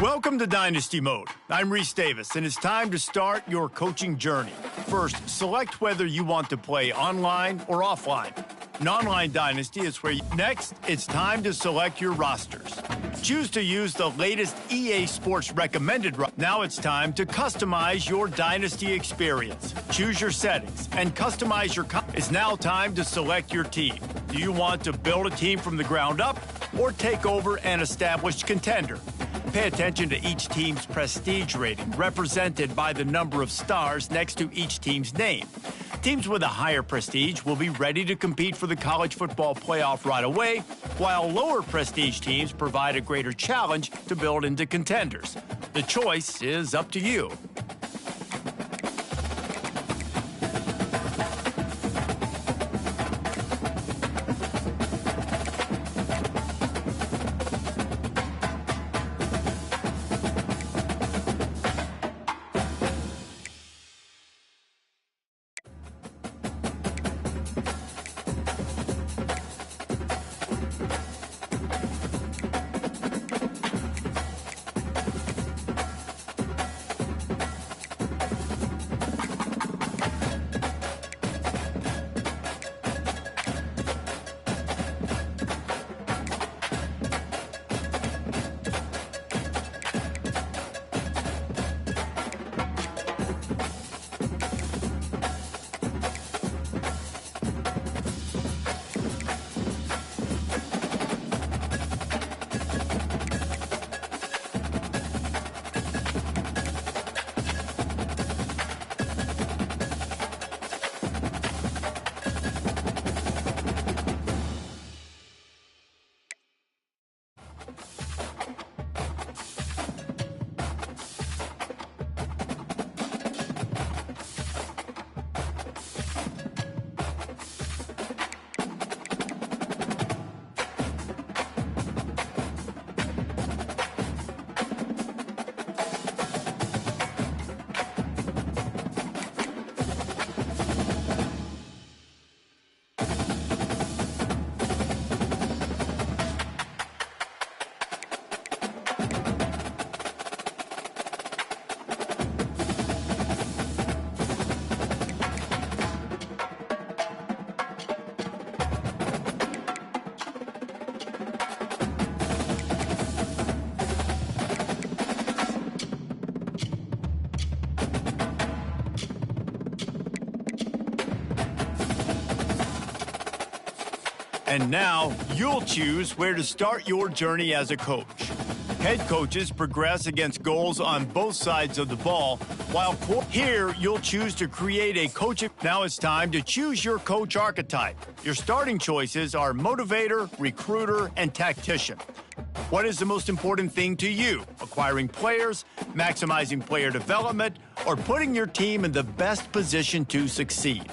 Welcome to Dynasty Mode. I'm Reese Davis, and it's time to start your coaching journey. First, select whether you want to play online or offline. An online Dynasty is where Next, it's time to select your rosters. Choose to use the latest EA Sports recommended. Now it's time to customize your Dynasty experience. Choose your settings and customize your. It's now time to select your team. Do you want to build a team from the ground up or take over an established contender? Pay attention to each team's prestige rating, represented by the number of stars next to each team's name. Teams with a higher prestige will be ready to compete for the college football playoff right away, while lower prestige teams provide a greater challenge to build into contenders. The choice is up to you. And now, you'll choose where to start your journey as a coach. Head coaches progress against goals on both sides of the ball, while here, you'll choose to create a coach. Now it's time to choose your coach archetype. Your starting choices are motivator, recruiter, and tactician. What is the most important thing to you? Acquiring players, maximizing player development, or putting your team in the best position to succeed?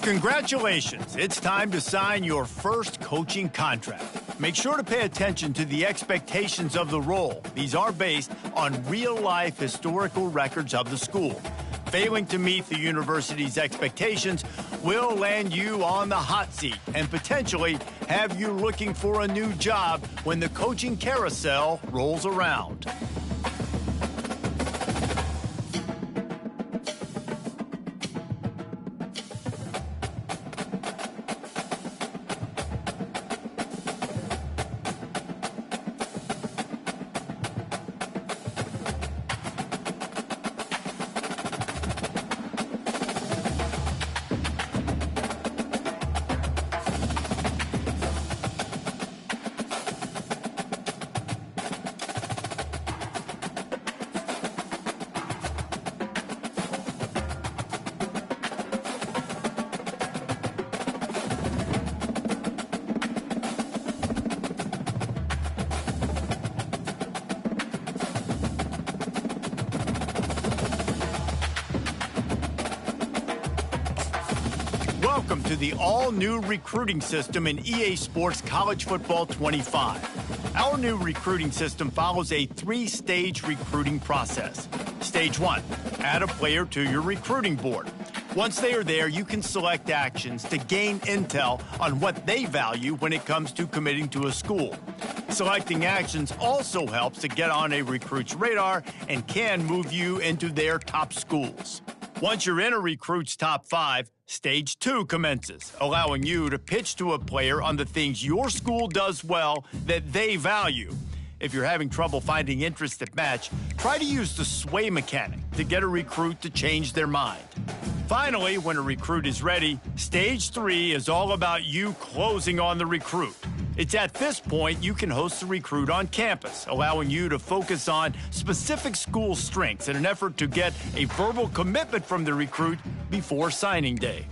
Congratulations, it's time to sign your first coaching contract. Make sure to pay attention to the expectations of the role. These are based on real-life historical records of the school. Failing to meet the university's expectations will land you on the hot seat and potentially have you looking for a new job when the coaching carousel rolls around. Welcome to the all-new recruiting system in EA Sports College Football 25. Our new recruiting system follows a three-stage recruiting process. Stage 1, add a player to your recruiting board. Once they are there, you can select actions to gain intel on what they value when it comes to committing to a school. Selecting actions also helps to get on a recruit's radar and can move you into their top schools. Once you're in a recruit's top 5, Stage 2 commences, allowing you to pitch to a player on the things your school does well that they value. If you're having trouble finding interests that match, try to use the sway mechanic to get a recruit to change their mind. Finally, when a recruit is ready, Stage 3 is all about you closing on the recruit. It's at this point you can host the recruit on campus, allowing you to focus on specific school strengths in an effort to get a verbal commitment from the recruit before signing day.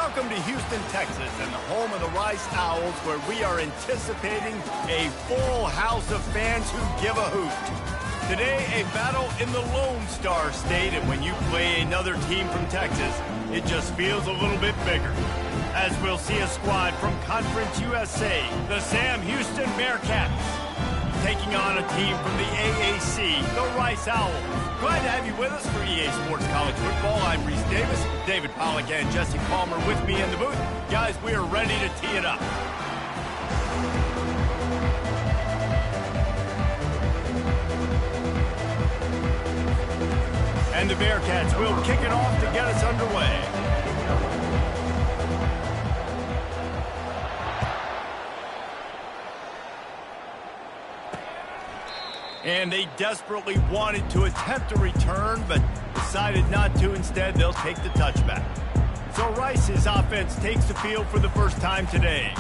Welcome to Houston, Texas, and the home of the Rice Owls, where we are anticipating a full house of fans who give a hoot. Today, a battle in the Lone Star State, and when you play another team from Texas, it just feels a little bit bigger. As we'll see a squad from Conference USA, the Sam Houston Bearcats, taking on a team from the AAC, the Rice Owls. Glad to have you with us for EA Sports College Football. I'm Reese Davis, David Pollack and Jesse Palmer with me in the booth. Guys, we are ready to tee it up. And the Bearcats will kick it off to get us underway. And they desperately wanted to attempt a return, but decided not to. Instead, they'll take the touchback. So Rice's offense takes the field for the first time today.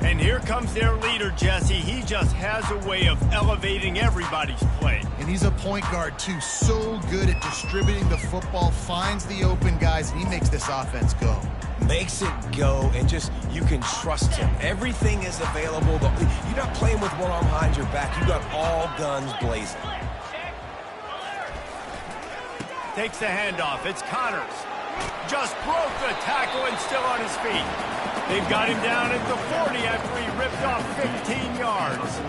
And here comes their leader, Jesse. He just has a way of elevating everybody's play. And he's a point guard, too. So good at distributing the football, finds the open guys, and he makes this offense go. Makes it go, and just, you can trust him. Everything is available. You're not playing with one arm behind your back. You got all guns blazing. Takes the handoff. It's Connors. Just broke the tackle and still on his feet. They've got him down at the 40 after he ripped off 15 yards.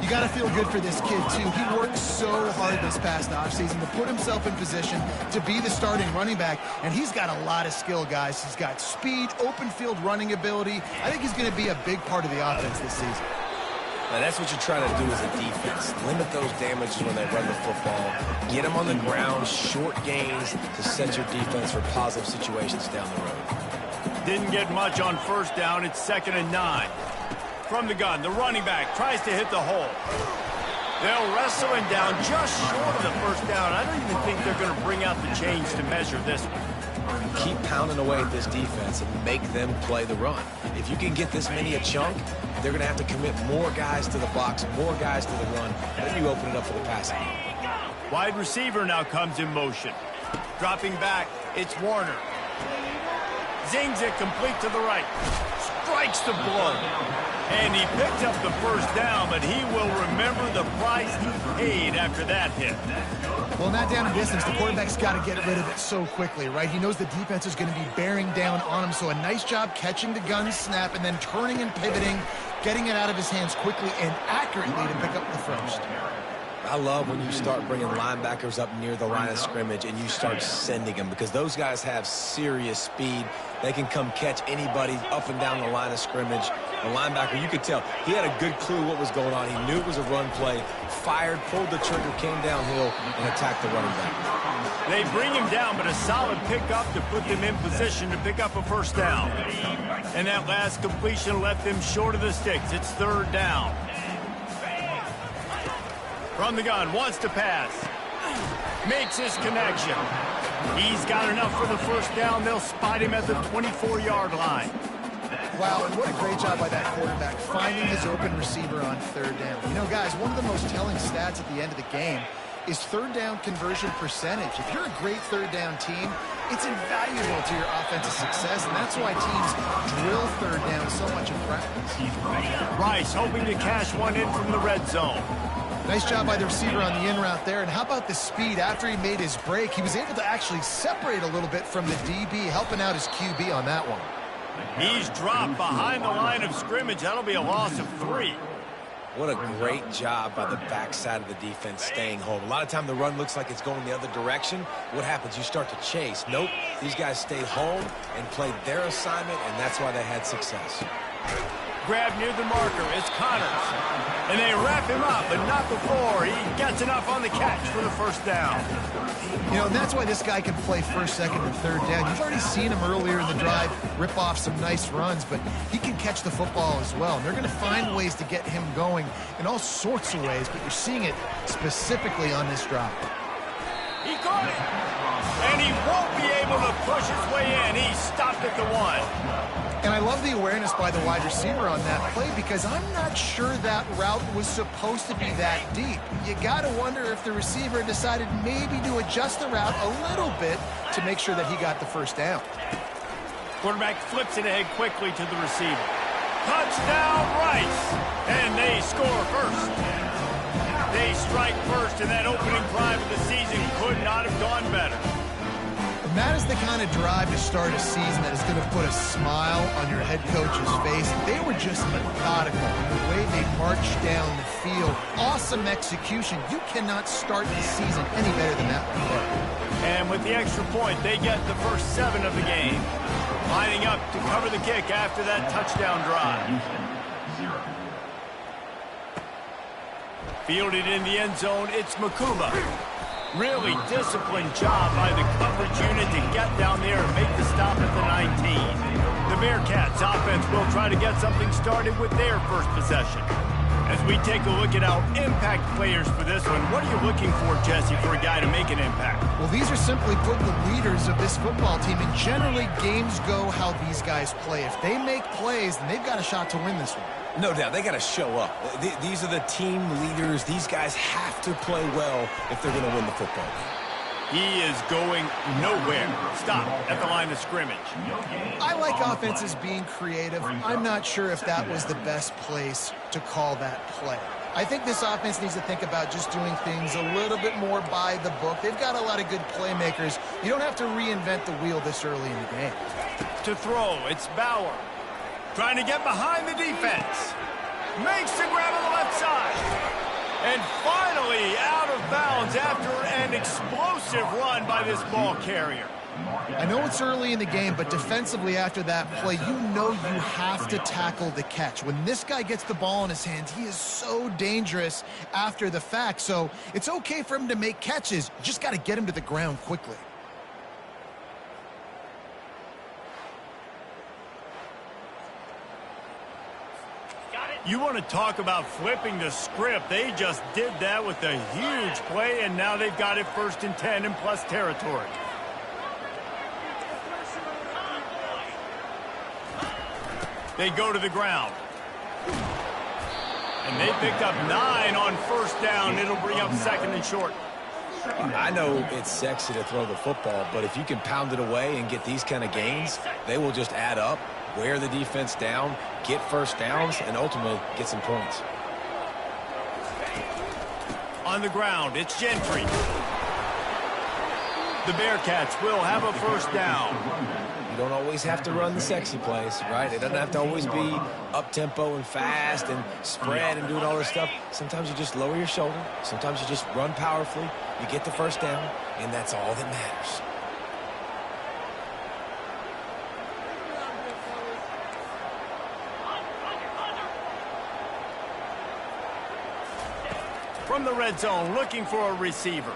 You got to feel good for this kid, too. He worked so hard this past offseason to put himself in position to be the starting running back, and he's got a lot of skill, guys. He's got speed, open field running ability. I think he's going to be a big part of the offense this season. Now, that's what you're trying to do as a defense. Limit those damages when they run the football. Get them on the ground, short gains to set your defense for positive situations down the road. Didn't get much on first down. It's 2nd and 9. From the gun, the running back tries to hit the hole. They'll wrestle him down just short of the first down. I don't even think they're going to bring out the chains to measure this one. Keep pounding away at this defense and make them play the run. If you can get this many a chunk, they're going to have to commit more guys to the box, more guys to the run. Then you open it up for the passing. Wide receiver now comes in motion. Dropping back, it's Warner. Zings it complete to the right. Strikes the blow. And he picked up the first down, but he will remember the price he paid after that hit. Well, in that down and distance, the quarterback's got to get rid of it so quickly, right? He knows the defense is going to be bearing down on him, so a nice job catching the gun snap and then turning and pivoting, getting it out of his hands quickly and accurately to pick up the first. I love when you start bringing linebackers up near the line of scrimmage and you start sending them, because those guys have serious speed. They can come catch anybody up and down the line of scrimmage. The linebacker, you could tell, he had a good clue what was going on. He knew it was a run play, fired, pulled the trigger, came downhill, and attacked the running back. They bring him down, but a solid pickup to put them in position to pick up a first down. And that last completion left them short of the sticks. It's 3rd down. From the gun, wants to pass. Makes his connection. He's got enough for the first down. They'll spot him at the 24-yard line. Wow, and what a great job by that quarterback, finding his open receiver on 3rd down. You know, guys, one of the most telling stats at the end of the game is 3rd down conversion percentage. If you're a great 3rd down team, it's invaluable to your offensive success, and that's why teams drill 3rd down so much in practice. Rice hoping to cash one in from the red zone. Nice job by the receiver on the in route there. And how about the speed after he made his break? He was able to actually separate a little bit from the DB, helping out his QB on that one. He's dropped behind the line of scrimmage. That'll be a loss of 3. What a great job by the backside of the defense staying home. A lot of time the run looks like it's going the other direction. What happens? You start to chase. Nope. These guys stayed home and played their assignment, and that's why they had success. Grab near the marker. It's Connors. And they wrap him up, but not before he gets enough on the catch for the first down. You know, and that's why this guy can play 1st, 2nd, and 3rd down. You've already seen him earlier in the drive rip off some nice runs, but he can catch the football as well. And they're going to find ways to get him going in all sorts of ways, but you're seeing it specifically on this drive. He caught it. And he won't be able to push his way in. He stopped at the 1. And I love the awareness by the wide receiver on that play, because I'm not sure that route was supposed to be that deep. You got to wonder if the receiver decided maybe to adjust the route a little bit to make sure that he got the first down. Quarterback flips it ahead quickly to the receiver. Touchdown, Rice! And they score first. They strike first, and that opening drive of the season could not have gone better. And that is the kind of drive to start a season that is going to put a smile on your head coach's face. They were just methodical in the way they marched down the field. Awesome execution. You cannot start the season any better than that right there. And with the extra point, they get the first 7 of the game. Lining up to cover the kick after that touchdown drive. Fielded in the end zone, it's Mukuba. Really disciplined job by the coverage unit to get down there and make the stop at the 19. The Bearcats offense will try to get something started with their first possession. As we take a look at our impact players for this one, what are you looking for, Jesse, for a guy to make an impact? Well, these are simply put the leaders of this football team, and generally games go how these guys play. If they make plays, then they've got a shot to win this one. No doubt, they got to show up. These are the team leaders. These guys have to play well if they're going to win the football game. He is going nowhere. Stop at the line of scrimmage. I like offenses being creative. I'm not sure if that was the best place to call that play. I think this offense needs to think about just doing things a little bit more by the book. They've got a lot of good playmakers. You don't have to reinvent the wheel this early in the game. To throw, it's Bauer. Trying to get behind the defense. Makes the grab on the left side. And finally out of bounds after an explosive run by this ball carrier. I know it's early in the game, but defensively after that play, you know you have to tackle the catch. When this guy gets the ball in his hands, he is so dangerous after the fact. So it's okay for him to make catches. You just got to get him to the ground quickly. You want to talk about flipping the script. They just did that with a huge play, and now they've got it 1st and 10 in plus territory. They go to the ground. And they picked up 9 on 1st down. It'll bring up 2nd and short. I know it's sexy to throw the football, but if you can pound it away and get these kind of gains, they will just add up, wear the defense down, get first downs, and ultimately get some points. On the ground, it's Gentry. The Bearcats will have a 1st down. You don't always have to run the sexy plays, right? It doesn't have to always be up-tempo and fast and spread and doing all this stuff. Sometimes you just lower your shoulder. Sometimes you just run powerfully. You get the 1st down, and that's all that matters. From the red zone, looking for a receiver.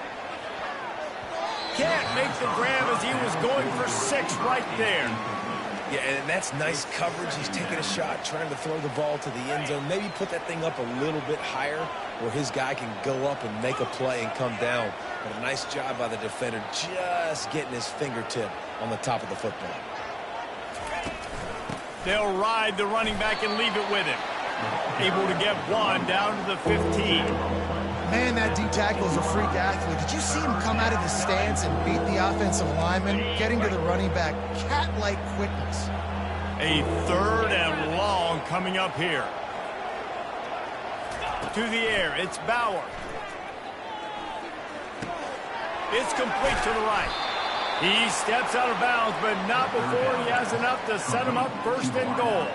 Can't make the grab as he was going for 6 right there. Yeah, and that's nice coverage. He's taking a shot, trying to throw the ball to the end zone. Maybe put that thing up a little bit higher where his guy can go up and make a play and come down. But a nice job by the defender just getting his fingertip on the top of the football. They'll ride the running back and leave it with him. Able to get 1 down to the 15. Man, that D-tackle is a freak athlete. Did you see him come out of the stance and beat the offensive lineman, getting to the running back? Cat-like quickness. A 3rd and long coming up here. To the air, it's Bauer. It's complete to the right. He steps out of bounds, but not before he has enough to set him up 1st and goal.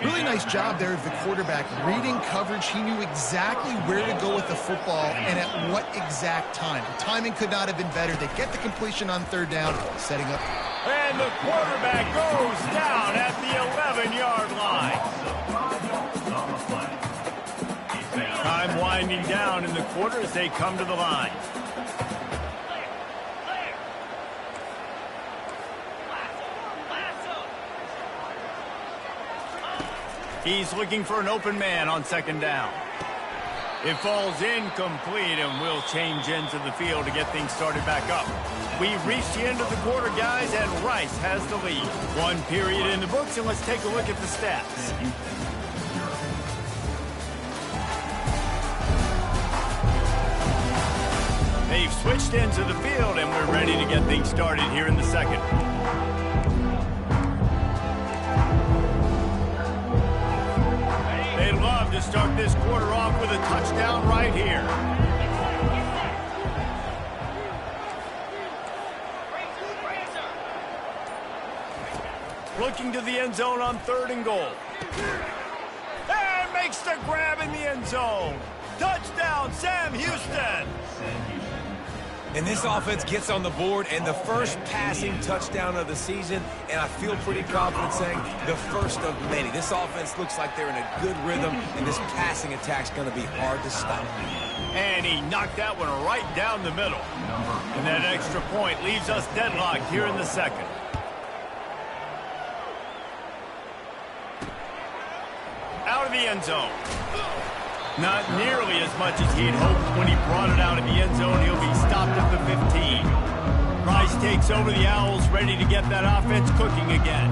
Really nice job there of the quarterback. Reading coverage, he knew exactly where to go with the football and at what exact time. The timing could not have been better. They get the completion on 3rd down, setting up. And the quarterback goes down at the 11-yard line. Time winding down in the quarter as they come to the line. He's looking for an open man on 2nd down. It falls incomplete, and we'll change ends of the field to get things started back up. We've reached the end of the quarter, guys, and Rice has the lead. 1 period in the books, and let's take a look at the stats. They've switched ends of the field, and we're ready to get things started here in the 2nd. love to start this quarter off with a touchdown right here. Looking to the end zone on 3rd and goal. And makes the grab in the end zone. Touchdown, Sam Houston. And this offense gets on the board, and the first passing touchdown of the season, and I feel pretty confident saying the first of many. This offense looks like they're in a good rhythm, and this passing attack's going to be hard to stop. And he knocked that one right down the middle. And that extra point leaves us deadlocked here in the second. Out of the end zone. Not nearly as much as he'd hoped when he brought it out of the end zone. He'll be stopped at the 15. Rice takes over the Owls, ready to get that offense cooking again.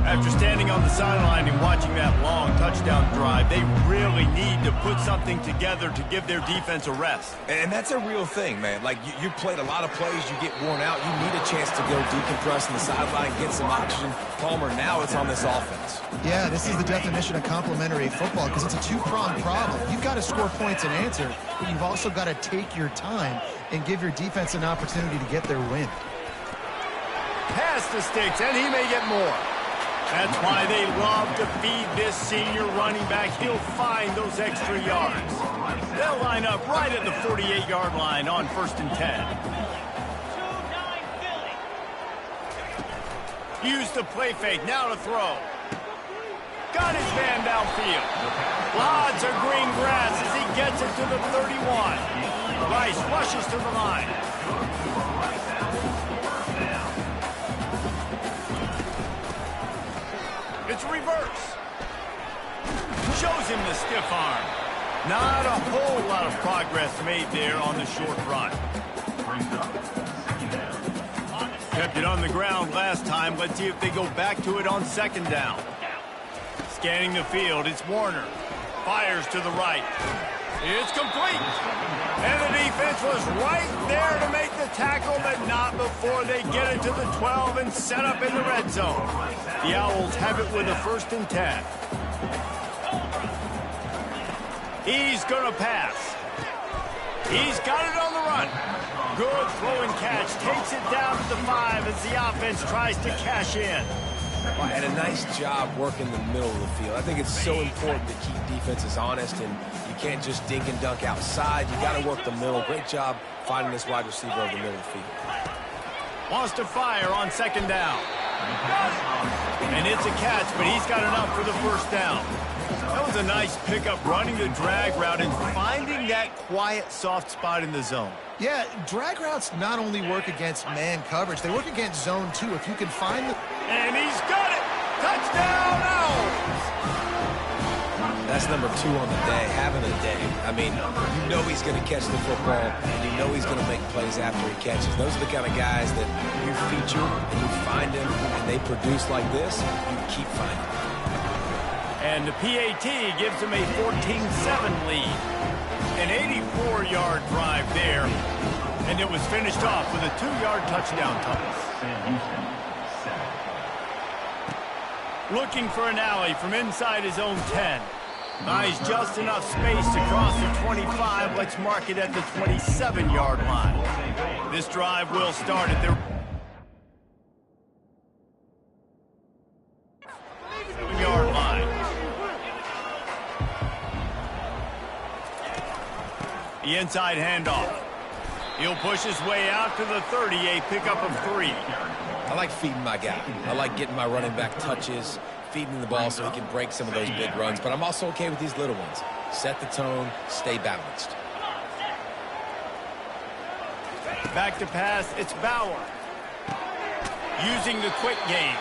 After standing on the sideline and watching that long touchdown drive, they really need to put something together to give their defense a rest. And that's a real thing, man. Like, you played a lot of plays, you get worn out, you need a chance to go decompress on the sideline, get some oxygen. Palmer, now it's on this offense. Yeah, this is the definition of complementary football because it's a two-pronged problem. You've got to score points and answer, but you've also got to take your time and give your defense an opportunity to get their win. Pass the sticks, and he may get more. That's why they love to feed this senior running back. He'll find those extra yards. They'll line up right at the 48-yard line on 1st and 10. Use the play fake, now to throw. Got his man downfield. Lots of green grass as he gets it to the 31. Rice rushes to the line. It's reverse. Shows him the stiff arm. Not a whole lot of progress made there on the short run. Kept it on the ground last time. Let's see if they go back to it on 2nd down. Scanning the field, it's Warner. Fires to the right. It's complete. And the defense was right there to make the tackle, but not before they get it to the 12 and set up in the red zone. The Owls have it with a 1st and 10. He's going to pass. He's got it on the run. Good throw and catch. Takes it down to the 5 as the offense tries to cash in. And a nice job working the middle of the field. I think it's so important to keep defenses honest, and you can't just dink and dunk outside. You got to work the middle. Great job finding this wide receiver over the middle of the field. Wants to fire on 2nd down. And it's a catch, but he's got enough for the 1st down. That was a nice pickup, running the drag route and finding that quiet, soft spot in the zone. Yeah, drag routes not only work against man coverage, they work against zone too. If you can find the... And he's got it! Touchdown, Owls! That's number 2 on the day, having a day. I mean, you know he's going to catch the football, and you know he's going to make plays after he catches. Those are the kind of guys that you feature, and you find them, and they produce like this, you keep finding them. And the PAT gives him a 14-7 lead. An 84-yard drive there, and it was finished off with a 2-yard touchdown toss. Looking for an alley from inside his own 10. Buys just enough space to cross the 25. Let's mark it at the 27-yard line. This drive will start at the 7-yard line. The inside handoff. He'll push his way out to the 30, a pickup of 3. I like feeding my guy. I like getting my running back touches, feeding the ball so he can break some of those big runs. But I'm also okay with these little ones. Set the tone, stay balanced. Back to pass, it's Bauer. Using the quick game.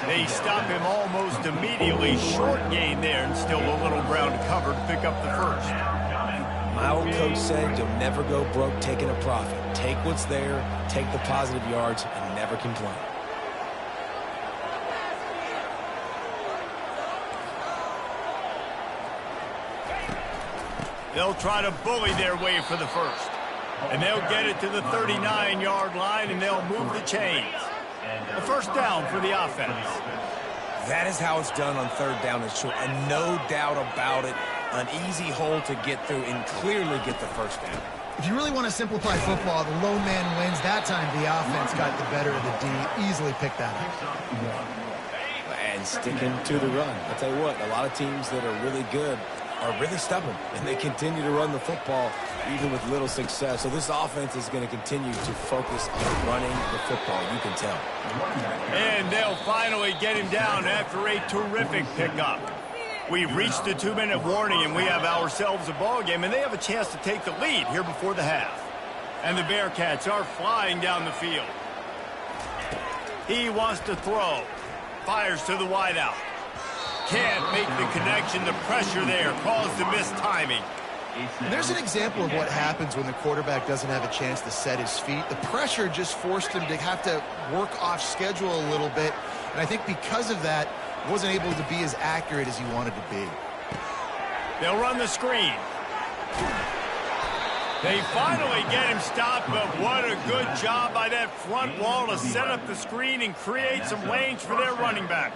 They stop him almost immediately. Short gain there, and still a little ground covered to pick up the 1st. My old coach said you'll never go broke taking a profit. Take what's there, take the positive yards, and never complain. They'll try to bully their way for the 1st. And they'll get it to the 39-yard line, and they'll move the chains. A 1st down for the offense. That is how it's done on third down and short, and no doubt about it, an easy hole to get through and clearly get the first down. If you really want to simplify football, the lone man wins. That time the offense got the better of the D. Easily picked that up. And sticking to the run. I'll tell you what, a lot of teams that are really good are really stubborn, and they continue to run the football even with little success. So this offense is going to continue to focus on running the football, you can tell. And they'll finally get him down after a terrific pickup. We've reached the 2-minute warning, and we have ourselves a ball game, and they have a chance to take the lead here before the half. And the Bearcats are flying down the field. He wants to throw. Fires to the wideout. Can't make the connection. The pressure there caused the mistiming. And there's an example of what happens when the quarterback doesn't have a chance to set his feet. The pressure just forced him to have to work off schedule a little bit. And I think because of that, wasn't able to be as accurate as he wanted to be. They'll run the screen. They finally get him stopped, but what a good job by that front wall to set up the screen and create some lanes for their running back.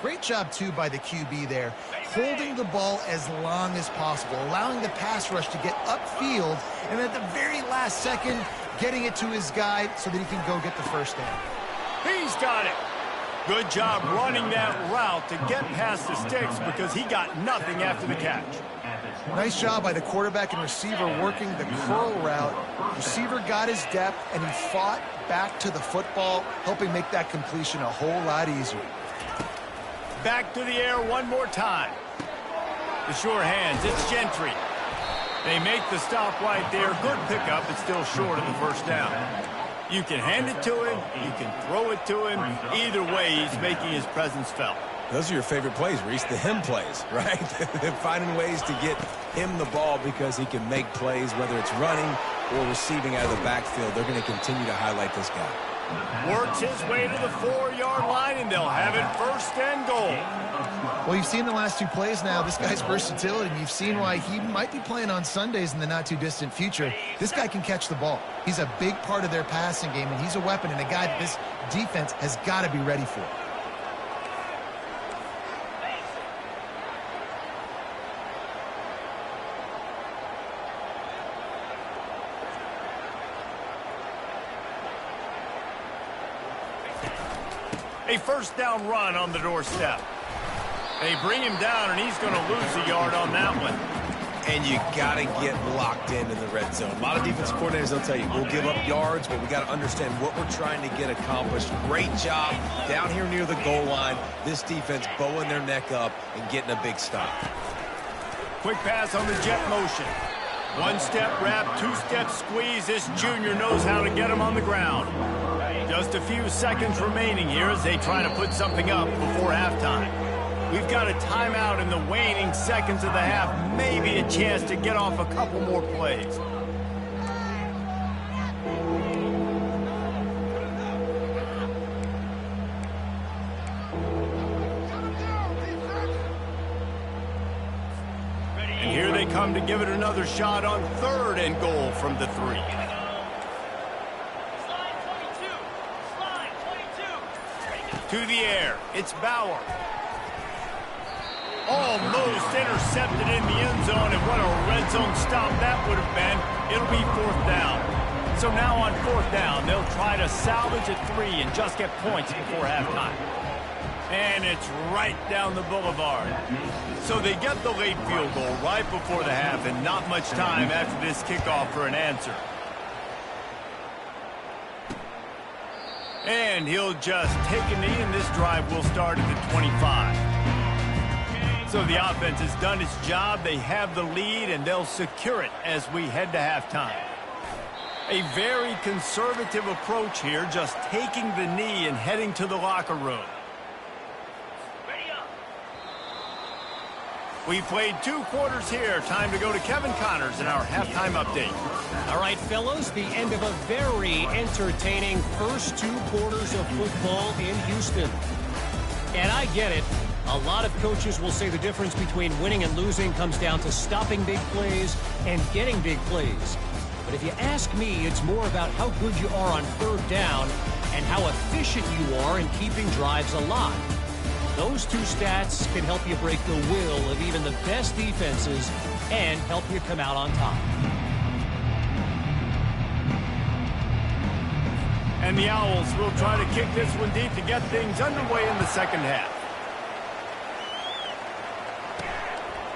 Great job, too, by the QB there, holding the ball as long as possible, allowing the pass rush to get upfield, and at the very last second, getting it to his guy so that he can go get the first down. He's got it. Good job running that route to get past the sticks because he got nothing after the catch. Nice job by the quarterback and receiver working the curl route. Receiver got his depth, and he fought back to the football, helping make that completion a whole lot easier. Back to the air one more time. The sure hands, it's Gentry. They make the stop right there. Good pickup, but still short of the first down. You can hand it to him, you can throw it to him. Either way, he's making his presence felt. Those are your favorite plays, Reese, the him plays, right? They're finding ways to get him the ball because he can make plays, whether it's running or receiving out of the backfield. They're going to continue to highlight this guy. Works his way to the 4-yard line, and they'll have it first and goal. Well, you've seen the last two plays now. This guy's versatility. You've seen why he might be playing on Sundays in the not-too-distant future. This guy can catch the ball. He's a big part of their passing game, and he's a weapon and a guy that this defense has got to be ready for. A first down run on the doorstep. They bring him down, and he's going to lose a yard on that one. And you got to get locked in the red zone. A lot of defensive coordinators, they'll tell you, we'll give up yards, but we got to understand what we're trying to get accomplished. Great job down here near the goal line. This defense bowing their neck up and getting a big stop. Quick pass on the jet motion. One-step wrap, two-step squeeze. This junior knows how to get him on the ground. Just a few seconds remaining here as they try to put something up before halftime. We've got a timeout in the waning seconds of the half. Maybe a chance to get off a couple more plays. And here they come to give it another shot on 3rd and goal from the 3. To the air, it's Bauer. Almost intercepted in the end zone, and what a red zone stop that would have been. It'll be 4th down. So now on 4th down, they'll try to salvage a 3 and just get points before halftime. And it's right down the boulevard. So they get the late field goal right before the half, and not much time after this kickoff for an answer. And he'll just take a knee, and this drive will start at the 25. So the offense has done its job. They have the lead, and they'll secure it as we head to halftime. A very conservative approach here, just taking the knee and heading to the locker room. We played 2 quarters here. Time to go to Kevin Connors in our halftime update. All right, fellas, the end of a very entertaining first 2 quarters of football in Houston. And I get it. A lot of coaches will say the difference between winning and losing comes down to stopping big plays and getting big plays. But if you ask me, it's more about how good you are on 3rd down and how efficient you are in keeping drives alive. Those two stats can help you break the will of even the best defenses and help you come out on top. And the Owls will try to kick this one deep to get things underway in the second half.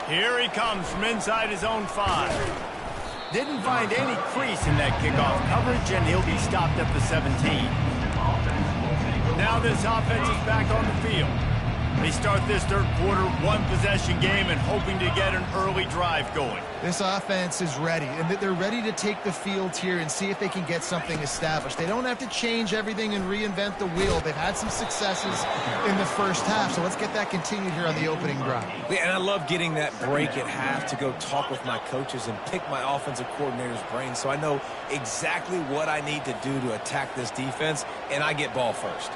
Here he comes from inside his own 5. Didn't find any crease in that kickoff coverage, and he'll be stopped at the 17. Now this offense is back on the field. They start this third quarter, one-possession game, and hoping to get an early drive going. This offense is ready, and they're ready to take the field here and see if they can get something established. They don't have to change everything and reinvent the wheel. They've had some successes in the first half, so let's get that continued here on the opening drive. Yeah, and I love getting that break at half to go talk with my coaches and pick my offensive coordinator's brain so I know exactly what I need to do to attack this defense, and I get ball first.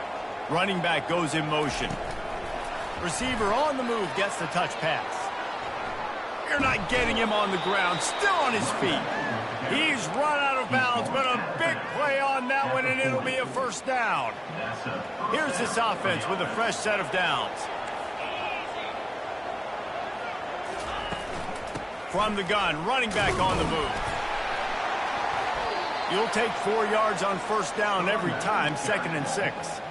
Running back goes in motion. Receiver on the move gets the touch pass. You're not getting him on the ground, still on his feet. He's run out of bounds, but a big play on that one, and it'll be a first down. Here's this offense with a fresh set of downs. From the gun, running back on the move. You'll take 4 yards on first down every time, 2nd and 6.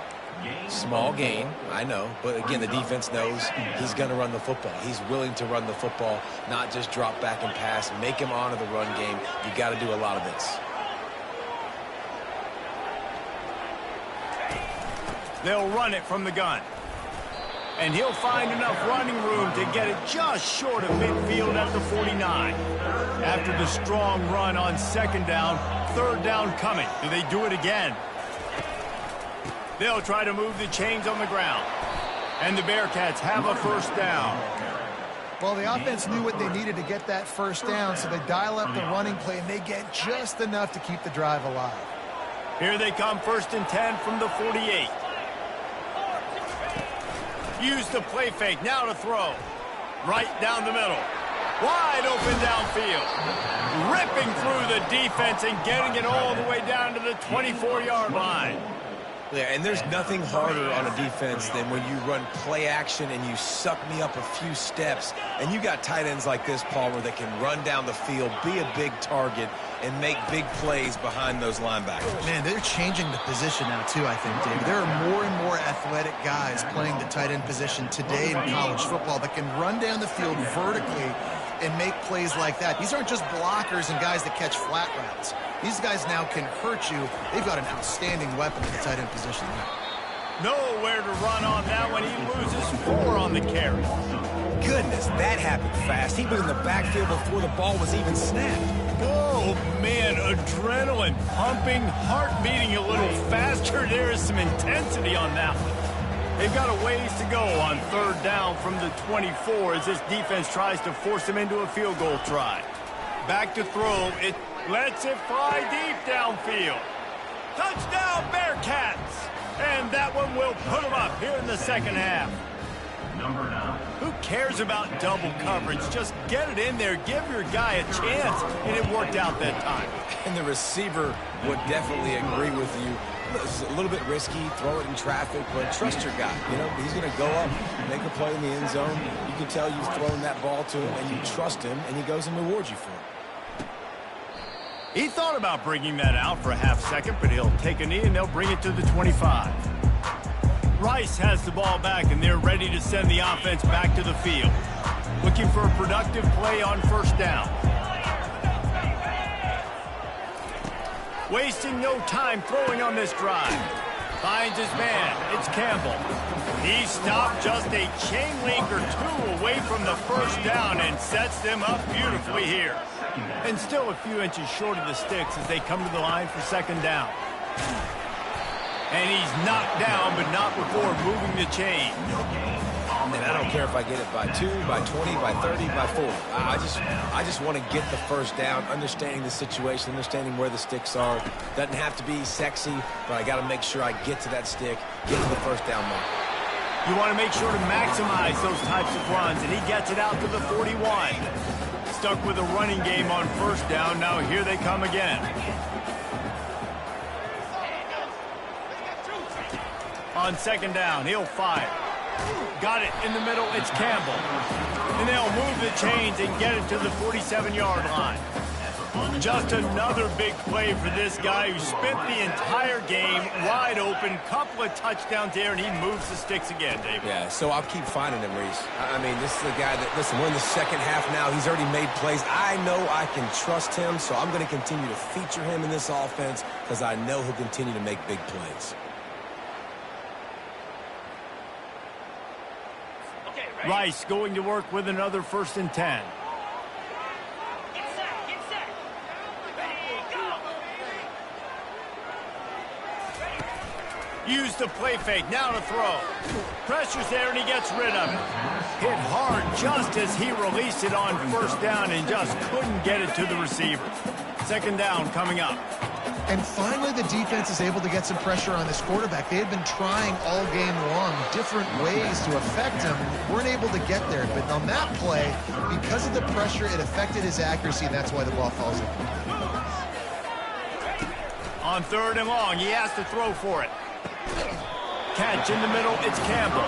Small gain, I know, but again, the defense knows he's going to run the football. He's willing to run the football, not just drop back and pass, make him honor the run game. You got to do a lot of this. They'll run it from the gun. And he'll find enough running room to get it just short of midfield at the 49. After the strong run on 2nd down, 3rd down coming. Do they do it again? They'll try to move the chains on the ground. And the Bearcats have a first down. Well, the offense knew what they needed to get that first down, so they dial up the running play, and they get just enough to keep the drive alive. Here they come, 1st and 10 from the 48. Use the play fake, now to throw. Right down the middle. Wide open downfield. Ripping through the defense and getting it all the way down to the 24-yard line. Yeah, and there's nothing harder on a defense than when you run play action and you suck me up a few steps, and you got tight ends like this, Palmer, that can run down the field, be a big target, and make big plays behind those linebackers. Man, they're changing the position now, too, I think, David. There are more and more athletic guys playing the tight end position today in college football that can run down the field vertically and make plays like that. These aren't just blockers and guys that catch flat routes. These guys now can hurt you. They've got an outstanding weapon at the tight end position there. Nowhere to run on that one. He loses 4 on the carry. Goodness, that happened fast. He was in the backfield before the ball was even snapped. Oh, man, adrenaline pumping, heart beating a little faster. There is some intensity on that one. They've got a ways to go on 3rd down from the 24 as this defense tries to force them into a field goal try. Back to throw. It lets it fly deep downfield. Touchdown, Bearcats! And that one will put them up here in the second half. Who cares about double coverage? Just get it in there. Give your guy a chance. And it worked out that time. And the receiver would definitely agree with you. It's a little bit risky, throw it in traffic, but trust your guy. You know, he's going to go up, make a play in the end zone. You can tell you've thrown that ball to him, and you trust him, and he goes and rewards you for it. He thought about bringing that out for a half second, but he'll take a knee, and they'll bring it to the 25. Rice has the ball back, and they're ready to send the offense back to the field. Looking for a productive play on 1st down. Wasting no time throwing on this drive. Finds his man. It's Campbell. He stopped just a chain link or 2 away from the first down and sets them up beautifully here. And still a few inches short of the sticks as they come to the line for 2nd down. And he's knocked down, but not before moving the chain. And I don't care if I get it by 2, by 20, by 30, by 40. I just want to get the first down, understanding the situation, understanding where the sticks are. Doesn't have to be sexy, but I got to make sure I get to that stick, get to the first down mark. You want to make sure to maximize those types of runs, and he gets it out to the 41. Stuck with a running game on 1st down. Now here they come again. On 2nd down, he'll fire. Got it in the middle. It's Campbell. And they'll move the chains and get it to the 47-yard line. Just another big play for this guy who spent the entire game wide open. Couple of touchdowns there, and he moves the sticks again, David. Yeah, so I'll keep finding him, Reese. I mean, this is a guy that, listen, we're in the second half now. He's already made plays. I know I can trust him, so I'm going to continue to feature him in this offense because I know he'll continue to make big plays. Rice going to work with another 1st and 10. Use the play fake. Now to throw. Pressure's there, and he gets rid of it. Hit hard just as he released it on 1st down and just couldn't get it to the receiver. 2nd down coming up. And finally, the defense is able to get some pressure on this quarterback. They had been trying all game long different ways to affect him. Weren't able to get there. But on that play, because of the pressure, it affected his accuracy, and that's why the ball falls in. On 3rd and long, he has to throw for it. Catch in the middle, it's Campbell.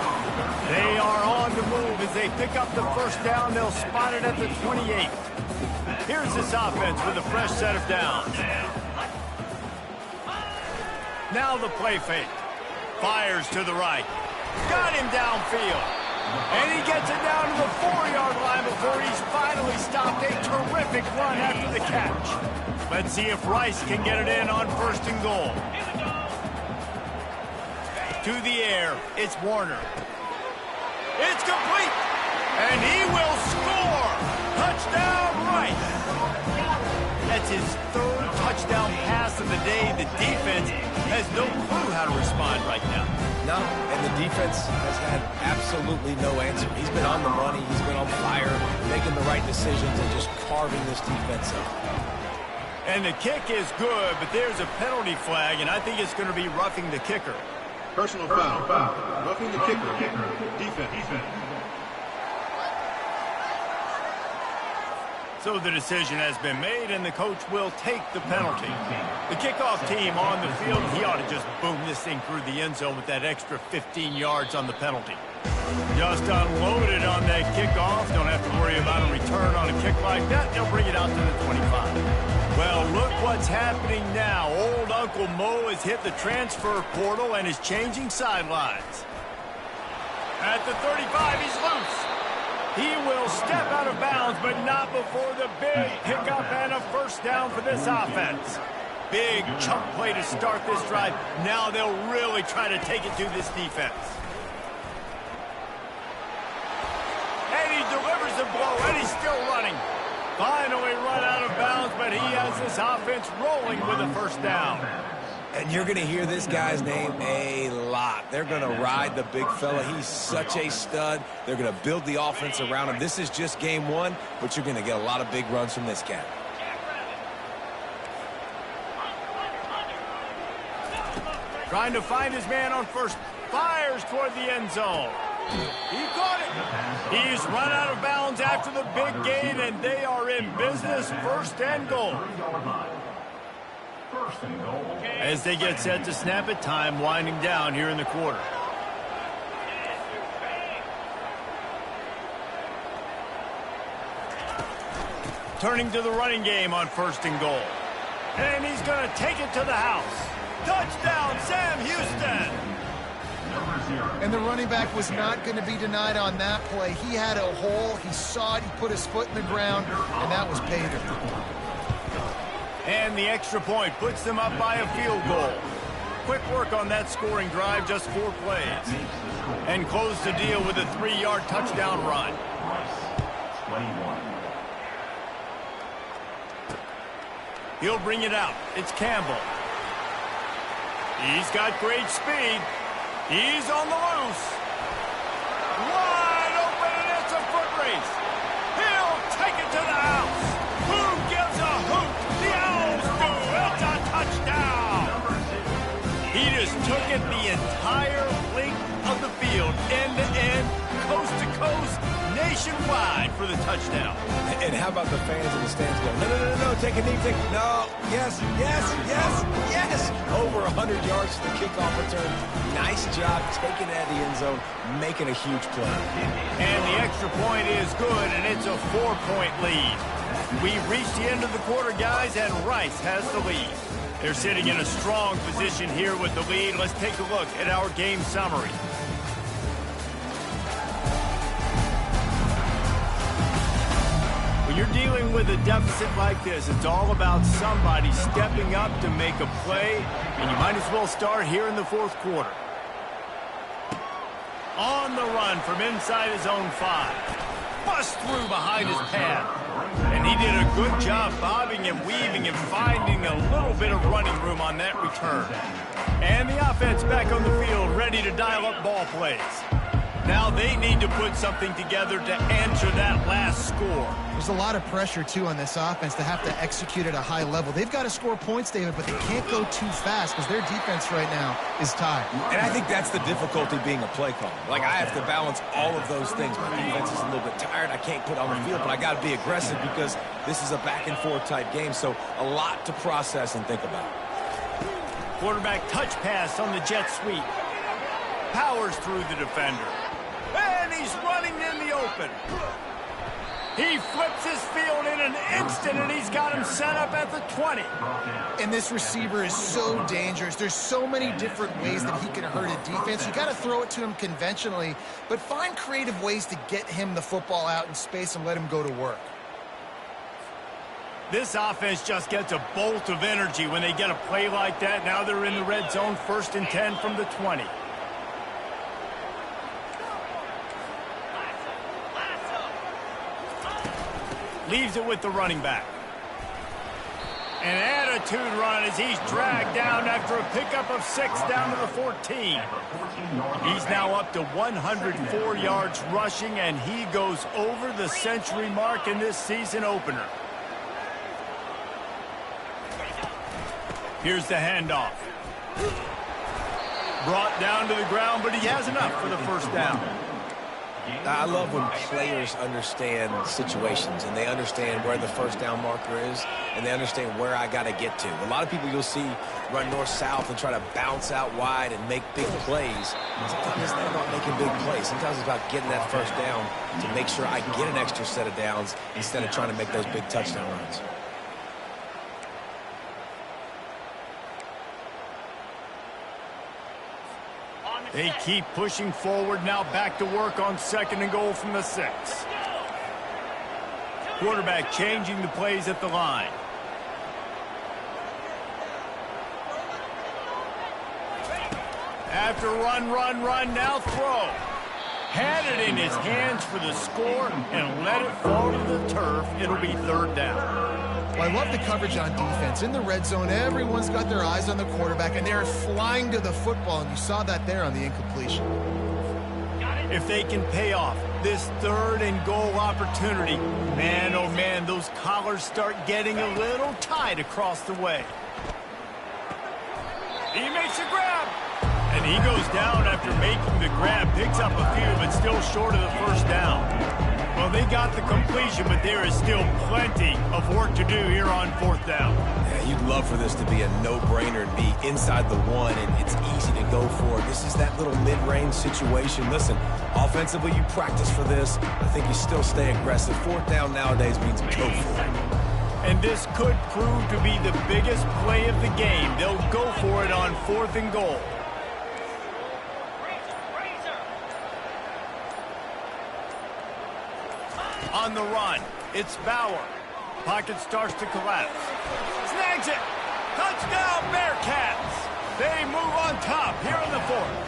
They are on the move as they pick up the 1st down. They'll spot it at the 28. Here's this offense with a fresh set of downs. Now the play fake. Fires to the right. Got him downfield. And he gets it down to the 4-yard line before he's finally stopped. A terrific run after the catch. Let's see if Rice can get it in on 1st and goal. To the air, it's Warner. It's complete. And he will score. Touchdown, Rice. That's his 3rd touchdown pass of the day. The defense has no clue how to respond right now. No, and the defense has had absolutely no answer. He's been on the money. He's been on fire, making the right decisions and just carving this defense up. And the kick is good, but there's a penalty flag, and I think it's going to be roughing the kicker. Personal foul. Roughing the kicker. Defense. So the decision has been made, and the coach will take the penalty. The kickoff team on the field, he ought to just boom this thing through the end zone with that extra 15 yards on the penalty. Just unloaded on that kickoff. Don't have to worry about a return on a kick like that. They'll bring it out to the 25. Well, look what's happening now. Old Uncle Mo has hit the transfer portal and is changing sidelines. At the 35, he's loose. He will step out of bounds, but not before the big pickup and a 1st down for this offense. Big chunk play to start this drive. Now they'll really try to take it to this defense. And he delivers the blow, and he's still running. Finally run out of bounds, but he has this offense rolling with a 1st down. And you're going to hear this guy's name a lot. They're going to ride the big fella. He's such a stud. They're going to build the offense around him. This is just game 1, but you're going to get a lot of big runs from this guy. Trying to find his man on 1st. Fires toward the end zone. He caught it. He's run out of bounds after the big gain, and they are in business. 1st and goal. As they get set to snap it, time winding down here in the quarter. Turning to the running game on 1st and goal. And he's going to take it to the house. Touchdown, Sam Houston. And the running back was not going to be denied on that play. He had a hole. He saw it. He put his foot in the ground, and that was paving. And the extra point puts them up by a field goal. Quick work on that scoring drive, just 4 plays. And close the deal with a 3-yard touchdown run. He'll bring it out. It's Campbell. He's got great speed. He's on the loose. Wide open, and it's a foot race. He'll take it to the house. Who gives a hoot? The Owls do. It's a touchdown. He just took it the entire length of the field, end to end, coast to coast, nationwide for the touchdown. And how about the fans in the stands going, no, no, no, no, take a knee, no, yes, yes, yes, yes. Over 100 yards to the kickoff return. Nice job taking it out of the end zone, making a huge play. And the extra point is good, and it's a 4-point lead. We've reached the end of the quarter, guys, and Rice has the lead. They're sitting in a strong position here with the lead. Let's take a look at our game summary. When you're dealing with a deficit like this, it's all about somebody stepping up to make a play, and you might as well start here in the fourth quarter. On the run from inside his own 5. Bust through behind his pad. And he did a good job bobbing and weaving and finding a little bit of running room on that return. And the offense back on the field, ready to dial up ball plays. Now they need to put something together to answer that last score. There's a lot of pressure, too, on this offense to have to execute at a high level. They've got to score points, David, but they can't go too fast because their defense right now is tired. And I think that's the difficulty being a play caller. Like, I have to balance all of those things. My defense is a little bit tired. I can't put on the field, but I got to be aggressive because this is a back-and-forth type game, so a lot to process and think about. Quarterback touch pass on the jet sweep. Powers through the defender. And he's running in the open. He flips his field in an instant, and he's got him set up at the 20. And this receiver is so dangerous. There's so many different ways that he can hurt a defense. You got to throw it to him conventionally, but find creative ways to get him the football out in space and let him go to work. This offense just gets a bolt of energy when they get a play like that. Now they're in the red zone, 1st and 10 from the 20. Leaves it with the running back. An attitude run as he's dragged down after a pickup of 6 down to the 14. He's now up to 104 yards rushing, and he goes over the century mark in this season opener. Here's the handoff. Brought down to the ground, but he has enough for the first down. I love when players understand situations and they understand where the first down marker is and they understand where I got to get to. A lot of people you'll see run north-south and try to bounce out wide and make big plays. Sometimes it's not about making big plays. Sometimes it's about getting that first down to make sure I get an extra set of downs instead of trying to make those big touchdown runs. They keep pushing forward, now back to work on 2nd and goal from the 6. Quarterback changing the plays at the line. After run, now throw. Had it in his hands for the score and let it fall to the turf. It'll be 3rd down. Well, I love the coverage on defense. In the red zone, everyone's got their eyes on the quarterback, and they're flying to the football, and you saw that there on the incompletion. If they can pay off this 3rd and goal opportunity, man, oh man, those collars start getting a little tight across the way. He makes a grab. And he goes down after making the grab, picks up a few, but still short of the first down. Well, they got the completion, but there is still plenty of work to do here on 4th down. Yeah, you'd love for this to be a no-brainer and be inside the 1, and it's easy to go for. This is that little mid-range situation. Listen, offensively, you practice for this. I think you still stay aggressive. 4th down nowadays means go for it. And this could prove to be the biggest play of the game. They'll go for it on 4th and goal. On the run, it's Bauer. Pocket starts to collapse. Snags it. Touchdown, Bearcats. They move on top here in the 4th.